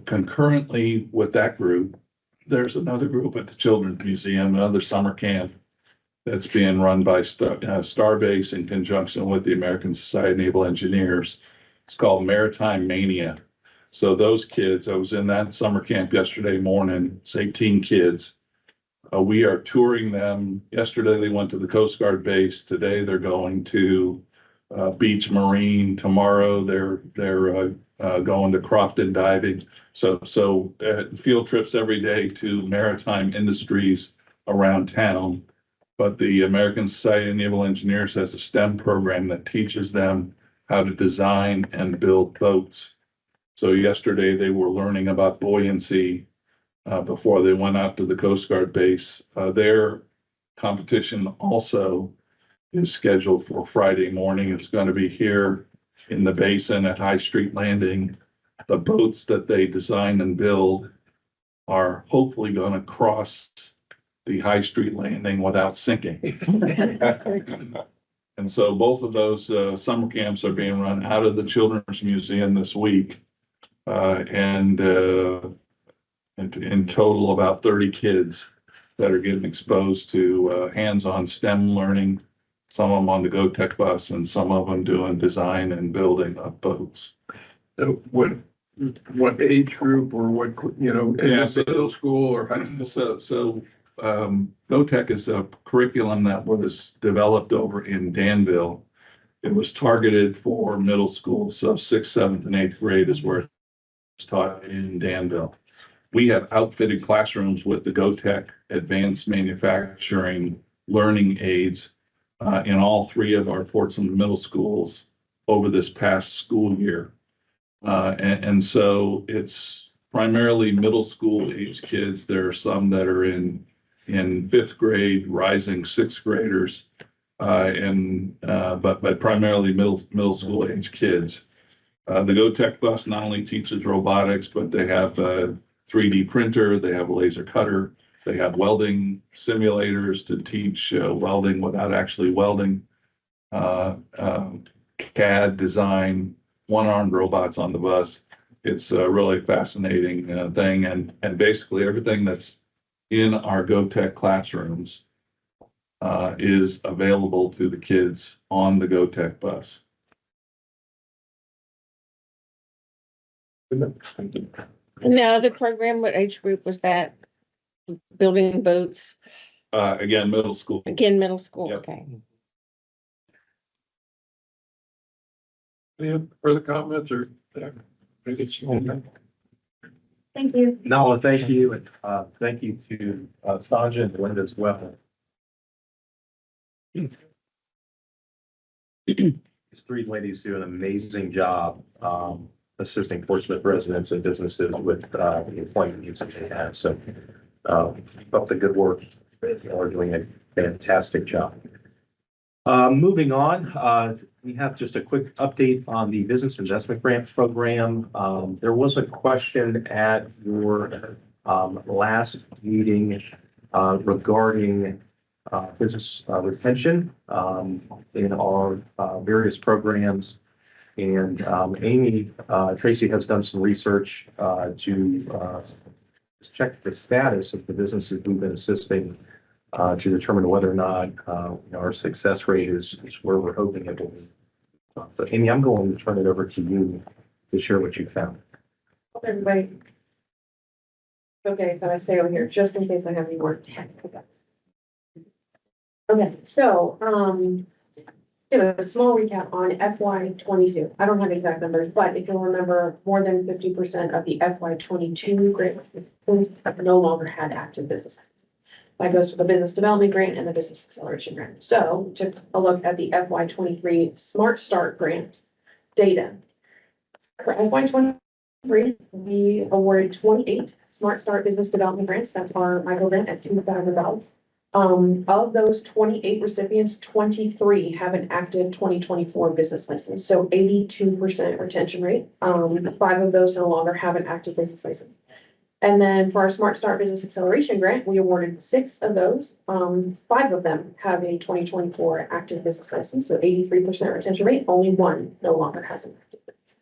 Concurrently with that group, there's another group at the Children's Museum, another summer camp that's being run by Starbase in conjunction with the American Society of Naval Engineers. It's called Maritime Mania. So those kids, I was in that summer camp yesterday morning, it's 18 kids. We are touring them. Yesterday, they went to the Coast Guard base. Today, they're going to Beach Marine. Tomorrow, they're going to Crofton diving. So field trips every day to maritime industries around town. But the American Society of Naval Engineers has a STEM program that teaches them how to design and build boats. So yesterday, they were learning about buoyancy before they went out to the Coast Guard base. Their competition also is scheduled for Friday morning. It's going to be here in the basin at High Street Landing. The boats that they design and build are hopefully going to cross the High Street Landing without sinking. And so both of those summer camps are being run out of the Children's Museum this week. And in total, about 30 kids that are getting exposed to hands-on STEM learning, some of them on the GoTech bus and some of them doing design and building of boats. So what age group or what, Yeah, so- middle school or high school? GoTech is a curriculum that was developed over in Danville. It was targeted for middle school, so 6th, 7th, and 8th grade is where it's taught in Danville. We have outfitted classrooms with the GoTech advanced manufacturing learning aids in all 3 of our Portsmouth middle schools over this past school year. And so it's primarily middle school age kids. There are some that are in 5th grade, rising 6th graders, but primarily middle school age kids. The GoTech bus not only teaches robotics, but they have a 3D printer, they have a laser cutter, they have welding simulators to teach welding without actually welding. CAD design, one-armed robots on the bus. It's a really fascinating thing, and basically everything that's in our GoTech classrooms is available to the kids on the GoTech bus. And the other program, what age group was that? Building boats, Again, middle school. again, middle school, Yep. okay. Any further comments or? Thank you. No, thank you, and thank you to Sandra and Linda as well. These three ladies do an amazing job assisting Portsmouth residents and businesses with the employment needs that they have. So keep up the good work. You are doing a fantastic job. Moving on, we have just a quick update on the Business Investment Grant Program. There was a question at your last meeting regarding business retention in our various programs. And Amy Tracy has done some research to check the status of the businesses we've been assisting to determine whether or not our success rate is where we're hoping it will be. But Amy, I'm going to turn it over to you to share what you found. Everybody. Okay, but I say over here, just in case I have any more technical guys. Okay, so, give a small recap on FY 22. I don't have exact numbers, but if you'll remember, more than 50% of the FY 22 grant have no longer had active businesses. That goes for the business development grant and the business acceleration grant. So we took a look at the FY 23 Smart Start grant data. For FY 23, we awarded 28 Smart Start business development grants. That's our micro grant at $2,000. Of those 28 recipients, 23 have an active 2024 business license, so 82% retention rate. 5 of those no longer have an active business license. And then for our Smart Start Business Acceleration Grant, we awarded 6 of those. 5 of them have a 2024 active business license, so 83% retention rate. Only 1 no longer has an active business.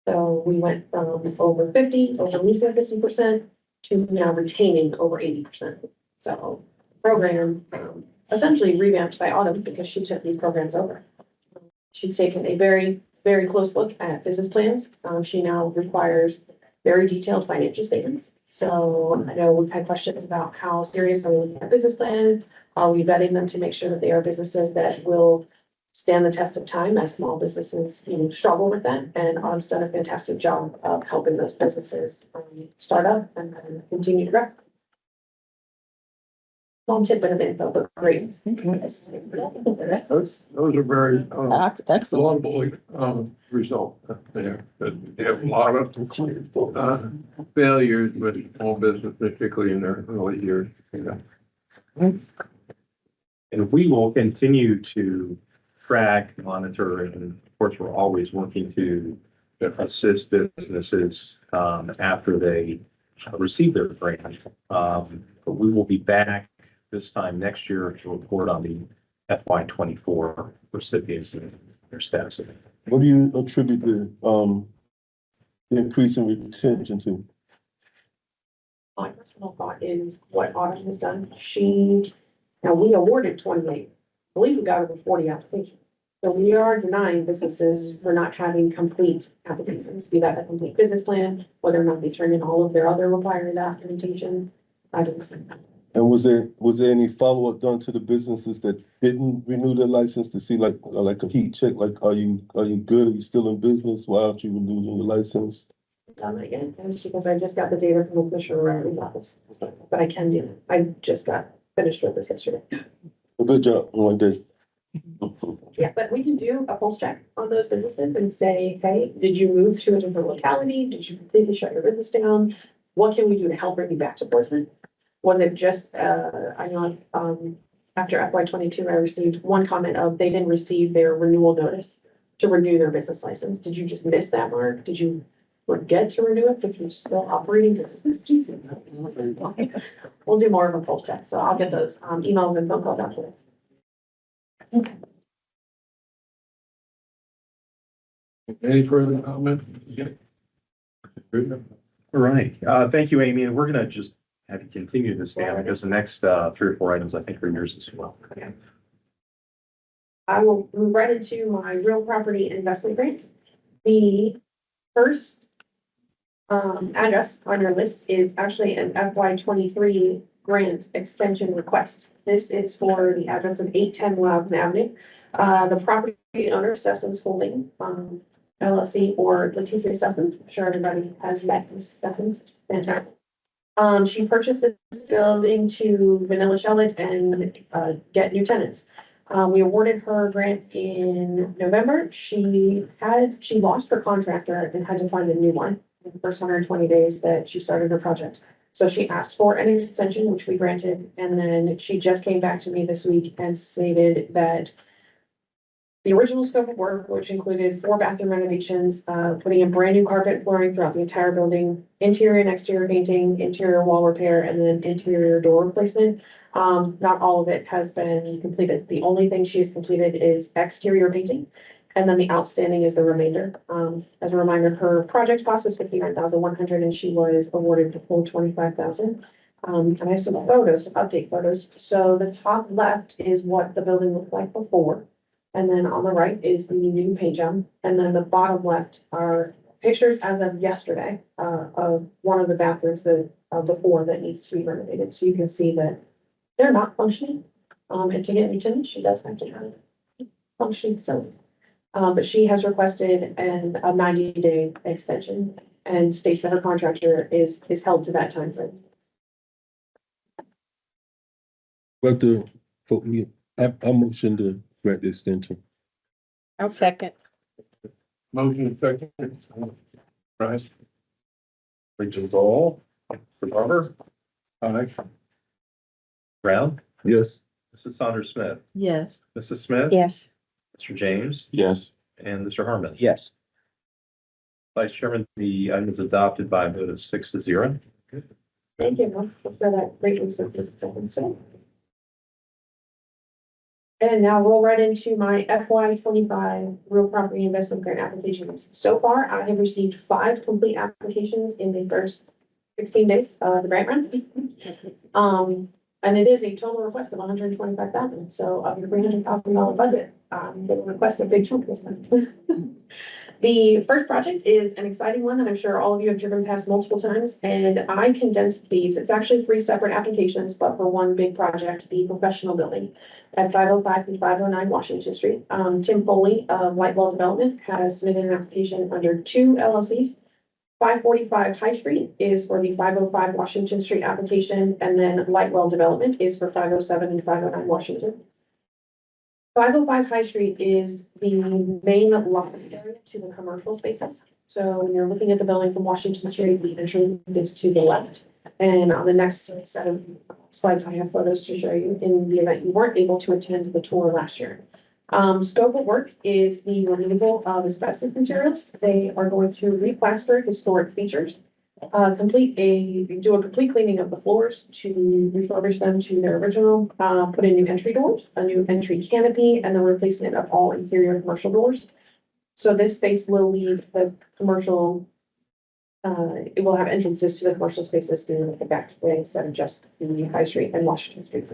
So we went from over 50, over leasing 50% to now retaining over 80%. So program essentially revamped by Autumn because she took these programs over. She's taken a very, very close look at business plans. She now requires very detailed financial statements. So I know we've had questions about how serious are we looking at business plans? Are we vetting them to make sure that they are businesses that will stand the test of time as small businesses, struggle with that? And Autumn's done a fantastic job of helping those businesses start up and continue to grow. Small tidbit of info, but great. Those are very Excellent. laudable result there. But they have a lot of failures with small business, particularly in their early years. And we will continue to track, monitor, and of course, we're always working to assist businesses after they receive their grant. But we will be back this time next year to report on the FY 24 recipients and their status. What do you attribute the increase in retention to? My personal thought is what Autumn has done. Now we awarded 28. I believe we got over 40 applications. So we are denying businesses for not having complete applications, be that a complete business plan, whether or not they turn in all of their other required documentation. I don't see that. And was there any follow-up done to the businesses that didn't renew their license to see like a heat check? Like, are you good? Are you still in business? Why aren't you renewing your license? Done that yet, that's because I just got the data from the Commissioner Riley's office, but I can do it. I just got finished with this yesterday. Good job on one day. Yeah, but we can do a pulse check on those businesses and say, hey, did you move to a different locality? Did you completely shut your business down? What can we do to help bring you back to Portsmouth? Was it just, I know, after FY 22, I received one comment of they didn't receive their renewal notice to renew their business license. Did you just miss that mark? Did you forget to renew it if you're still operating business? We'll do more of a pulse check, so I'll get those emails and phone calls out to you. Any further comments? All right, thank you, Amy, and we're gonna just have you continue this down because the next 3 or 4 items I think are yours as well. Okay. I will move right into my real property investment grant. The first address on your list is actually an FY 23 grant extension request. This is for the address of 810 Loudon Avenue. The property owner, Sessoms Holding, LLC, or Leticia Sessoms. I'm sure everybody has met Ms. Sessoms. Fantastic. She purchased this building to vanilla shell it and get new tenants. We awarded her grant in November. She lost her contractor and had to find a new one in the first 120 days that she started her project. So she asked for an extension, which we granted, and then she just came back to me this week and stated that the original scope of work, which included 4 bathroom renovations, putting in brand new carpet flooring throughout the entire building, interior and exterior painting, interior wall repair, and then interior door replacement. Not all of it has been completed. The only thing she has completed is exterior painting, and then the outstanding is the remainder. As a reminder, her project cost was $59,100, and she was awarded the full $25,000. And I have some photos, some update photos. So the top left is what the building looked like before. And then on the right is the new paint job. And then the bottom left are pictures as of yesterday, of one of the bathrooms that, before that needs to be renovated. So you can see that they're not functioning. And to get new tenants, she does have to have functioning facility. But she has requested a 90-day extension and states that her contractor is held to that time frame. But I motion to grant the extension. I'll second. Motion second. Right. Rachel Zoll, Mr. Barber, Aye. Brown, Yes. Mrs. Saunders Smith, Yes. Mrs. Smith. Yes. Mr. James, Yes. and Mr. Harmon. Yes. Vice Chairman, the item is adopted by a vote of 6-0. Thank you for that great research. And now roll right into my FY 25 real property investment grant applications. So far, I have received 5 complete applications in the first 16 days of the grant run. And it is a total request of $125,000. So of your $300,000 budget, they request a big chunk this time. The first project is an exciting one that I'm sure all of you have driven past multiple times, and I condensed these. It's actually 3 separate applications, but for one big project, the professional building at 505 and 509 Washington Street. Tim Foley of Lightwell Development has submitted an application under 2 LLCs. 545 High Street is for the 505 Washington Street application, and then Lightwell Development is for 507 and 509 Washington. 505 High Street is the main lot area to the commercial spaces. So when you're looking at the building from Washington Street, the entrance is to the left. And on the next set of slides, I have photos to show you in the event you weren't able to attend the tour last year. Scope of work is the removal of asbestos materials. They are going to replaster historic features, do a complete cleaning of the floors to refurbish them to their original, put in new entry doors, a new entry canopy, and the replacement of all interior commercial doors. So this space will lead the commercial, it will have entrances to the commercial spaces through the back way instead of just the High Street and Washington Street.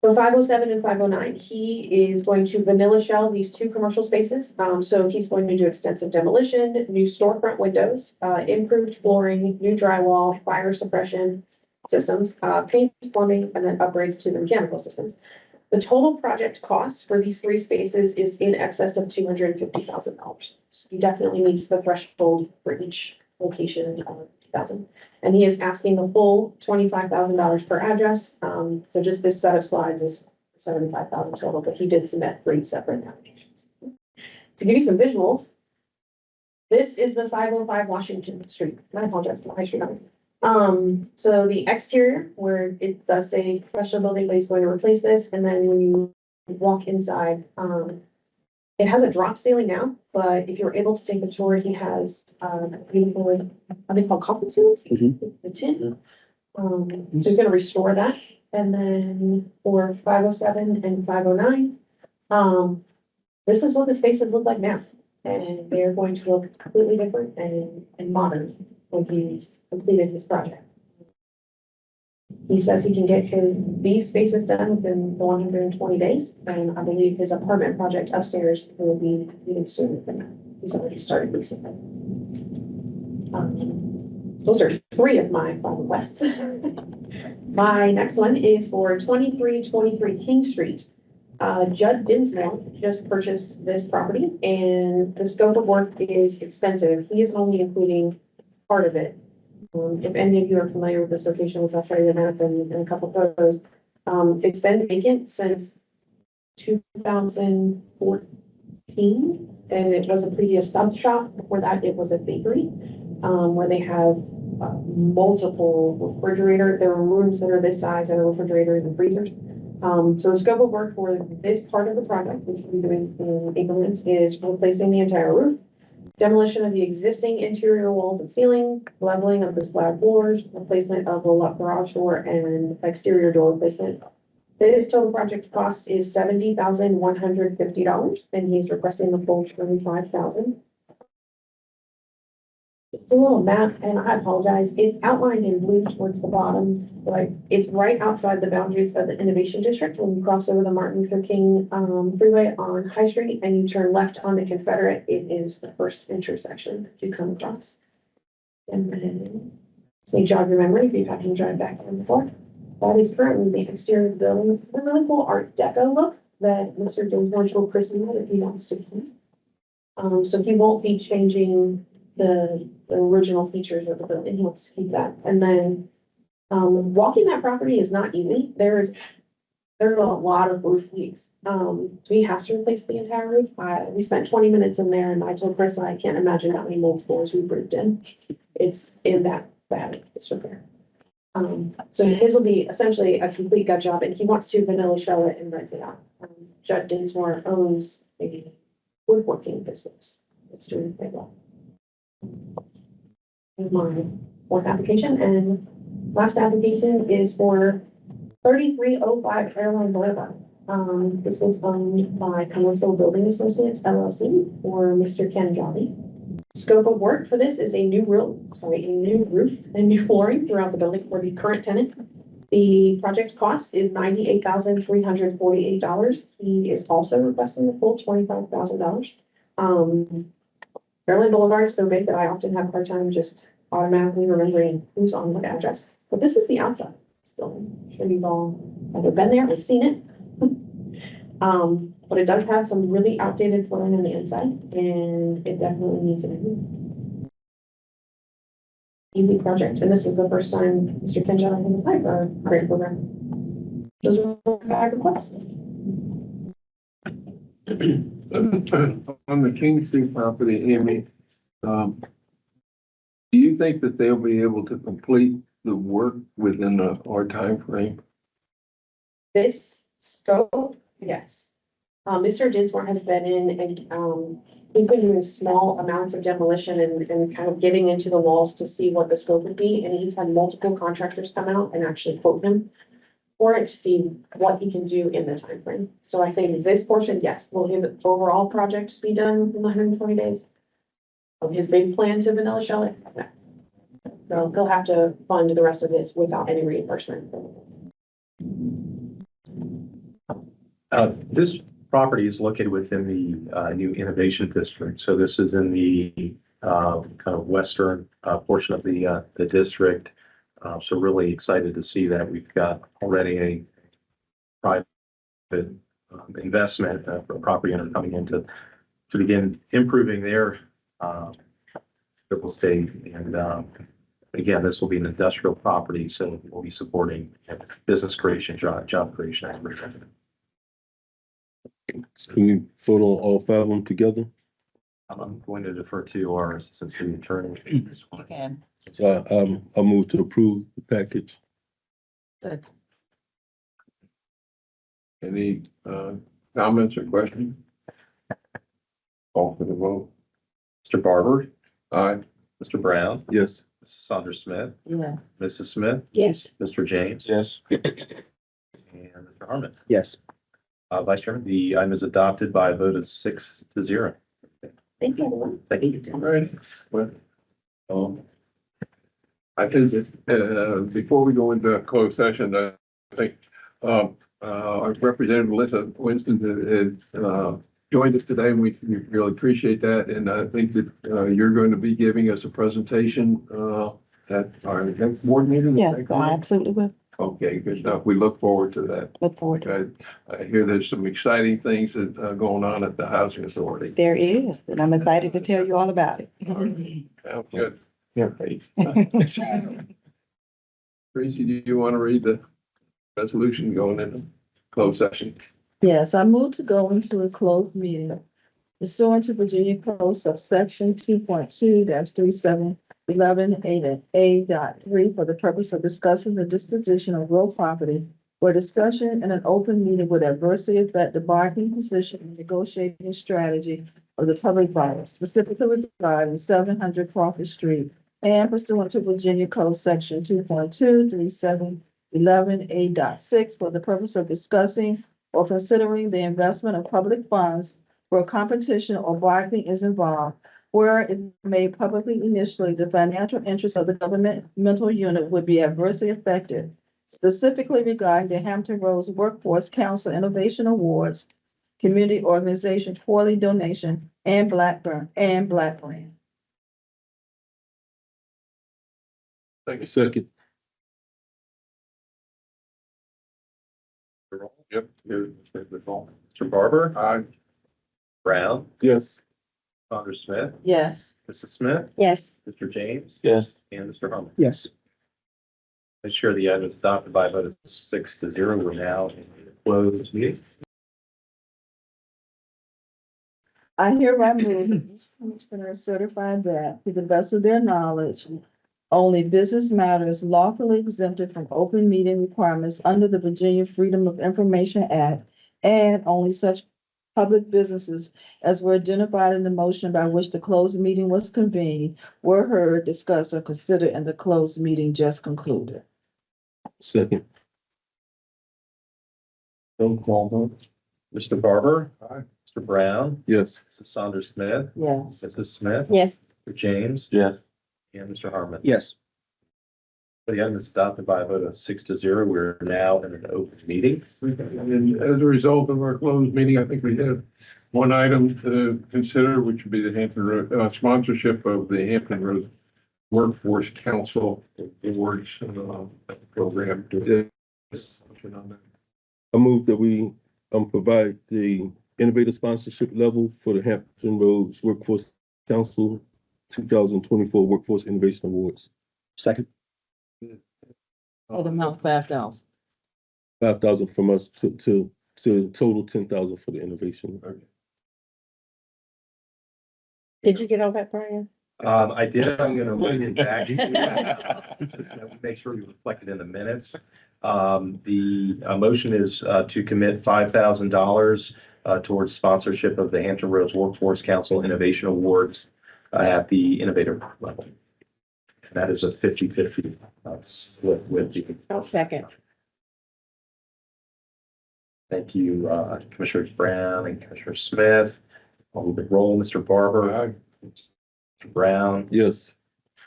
For 507 and 509, he is going to vanilla shell these 2 commercial spaces. So he's going to do extensive demolition, new storefront windows, improved flooring, new drywall, fire suppression systems, paint, plumbing, and then upgrades to the mechanical systems. The total project cost for these 3 spaces is in excess of $250,000. So he definitely meets the threshold for each location of $2,000. And he is asking the full $25,000 per address. So just this set of slides is $75,000 total, but he did submit 3 separate applications. To give you some visuals, this is the 505 Washington Street. I apologize for the High Street. So the exterior, where it does say professional building, but he's going to replace this. And then when you walk inside, It has a drop ceiling now, but if you're able to take the tour, he has, beautiful, are they called copper ceilings? The tin. So he's gonna restore that. And then for 507 and 509, this is what the spaces look like now. And they're going to look completely different and modern when he's completed his project. He says he can get these spaces done within the 120 days, and I believe his apartment project upstairs will be even sooner than that. He's already started recently. Those are three of my 5 requests. My next one is for 2323 King Street. Judd Dinsmore just purchased this property, and the scope of work is extensive. He is only including part of it. If any of you are familiar with this location, which I'll show you the map and a couple photos, it's been vacant since 2014, and it was a previous sub shop. Before that, it was a bakery, where they have multiple refrigerator. There are rooms that are this size and refrigerators and freezers. So the scope of work for this part of the project, which we're doing in increments, is replacing the entire roof, demolition of the existing interior walls and ceiling, leveling of the slab floors, replacement of the left garage door, and exterior door replacement. This total project cost is $70,150, and he's requesting the full $25,000. It's a little map, and I apologize, it's outlined in blue towards the bottom, like it's right outside the boundaries of the Innovation District. When you cross over the Martin Luther King freeway on High Street and you turn left on the Confederate, it is the first intersection that you come across. And then, so you jog your memory if you've had to drive back there before. That is currently the exterior of the building, a really cool Art Deco look that Mr. Dinsmore will christen it if he wants to keep. So he won't be changing the original features of the building. He wants to keep that. And then walking that property is not easy. There are a lot of roof leaks. So he has to replace the entire roof. We spent 20 minutes in there, and I told Chris I can't imagine how many mold spores we roofed in. It's in that bad disrepair. So his will be essentially a complete gut job, and he wants to vanilla shell it and rent it out. Judd Dinsmore owns a woodworking business. It's doing quite well. Is my fourth application, and last application is for 3305 Caroline Boulevard. This is owned by Commercial Building Associates LLC for Mr. Ken Jolly. Scope of work for this is a new roof and new flooring throughout the building for the current tenant. The project cost is $98,348. He is also requesting the full $25,000. Caroline Boulevard is so big that I often have a hard time just automatically remembering who's on what address. But this is the outside of this building. I'm sure you've all either been there or seen it. But it does have some really outdated flooring on the inside, and it definitely needs a new. Easy project, and this is the first time Mr. Kenjala has applied for our grant program. Those are my requests. On the King Street property, Amy, do you think that they'll be able to complete the work within our time frame? This scope, yes. Mr. Dinsmore has been in and he's been doing small amounts of demolition and kind of getting into the walls to see what the scope would be. And he's had multiple contractors come out and actually quote him for it to see what he can do in the time frame. So I think this portion, yes, will his overall project be done in 120 days? Of his big plan to vanilla shell it? No. So he'll have to fund the rest of this without any reimbursement. This property is located within the new Innovation District. So this is in the kind of western portion of the district. So really excited to see that we've got already a private investment for a property owner coming in to begin improving their real estate. And again, this will be an industrial property, so we'll be supporting business creation, job creation. Can we vote on all 5 of them together? I'm going to defer to our assistant city attorney. You can. So I move to approve the package. Any comments or questions? Call for the vote. Mr. Barber, Aye. Mr. Brown, Yes. Mrs. Saunders Smith, Yes. Mrs. Smith, Yes. Mr. James, Yes. and Mr. Harmon. Yes. Vice Chairman, the item is adopted by a vote of 6-0. Thank you, everyone. Thank you. All right. Well, I think that, before we go into closed session, I think, our Representative Melissa Winston has, joined us today, and we really appreciate that. And I think that, you're going to be giving us a presentation, at our next board meeting. Is Yeah, that I correct? absolutely will. Okay, good stuff. We look forward to that. Look forward to it. I hear there's some exciting things that are going on at the Housing Authority. There is, and I'm excited to tell you all about it. Sounds good. Yeah, right. Tracy, do you want to read the resolution going into closed session? Yes, I move to go into a closed meeting pursuant to Virginia Code subsection 2.2-3711A.3 for the purpose of discussing the disposition of real property, where discussion in an open meeting would adversely affect the bargaining position and negotiating strategy of the public body, specifically regarding 700 Crawford Street, and pursuant to Virginia Code section 2.2-3711A.6 for the purpose of discussing or considering the investment of public funds where competition or bargaining is involved, where if made publicly initially, the financial interests of the governmental unit would be adversely affected, specifically regarding the Hampton Roads Workforce Council Innovation Awards, Community Organization Quarterly Donation, and Blackburn and Blackland. Thank you. Second. Yep. Mr. Barber, Aye. Brown, Yes. Saunders Smith, Yes. Mrs. Smith, Yes. Mr. James, Yes. and Mr. Harmon. Yes. Make sure the item is adopted by a vote of 6-0. We're now in a closed meeting. I hereby move that each commissioner certify that, to the best of their knowledge, only business matters lawfully exempted from open meeting requirements under the Virginia Freedom of Information Act, and only such public businesses as were identified in the motion by which the closed meeting was convened were heard, discussed, or considered in the closed meeting just concluded. Second. Roll call vote. Mr. Barber. Aye. Mr. Brown. Yes. Mrs. Saunders Smith. Yes. Mrs. Smith. Yes. Mr. James. Yes. And Mr. Harmon. Yes. The item is adopted by a vote of 6-0. We're now in an open meeting. And as a result of our closed meeting, I think we have one item to consider, which would be the Hampton Road, sponsorship of the Hampton Road Workforce Council Awards, program. Yes. I move that we provide the innovative sponsorship level for the Hampton Roads Workforce Council 2024 Workforce Innovation Awards. Second. Oh, the amount 5,000. 5,000 from us to total 10,000 for the innovation. Did you get all that, Brian? I did. I'm going to read it back. Make sure you reflect it in the minutes. The motion is to commit $5,000 towards sponsorship of the Hampton Roads Workforce Council Innovation Awards at the innovator level. And that is a 50-50 split with you. I'll second. Thank you, Commissioner Brown and Commissioner Smith. I'll move the roll. Mr. Barber. Aye. Mr. Brown. Yes.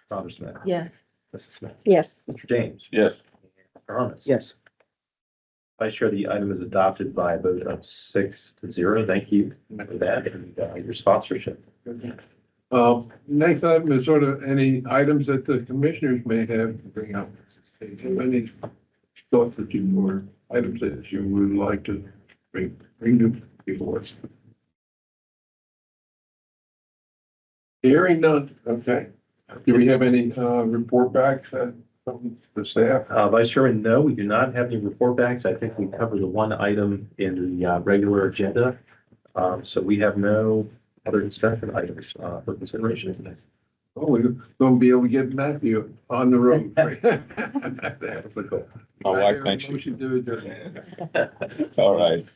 Saunders Smith. Yes. Mrs. Smith. Yes. Mr. James. Yes. Mr. Harmon. Yes. Vice Chair, the item is adopted by a vote of 6-0. Thank you for that and your sponsorship. Next item is sort of any items that the commissioners may have to bring up. Any thoughts that you or items that you would like to bring to before us? Hearing none, okay. Do we have any report back from the staff? Vice Chairman, no, we do not have any report backs. I think we covered the one item in the regular agenda. So we have no other discussion items for consideration today. Oh, we're gonna be able to get Matthew on the road. That's the goal. My wife thinks you. Motion to adjourn. All right.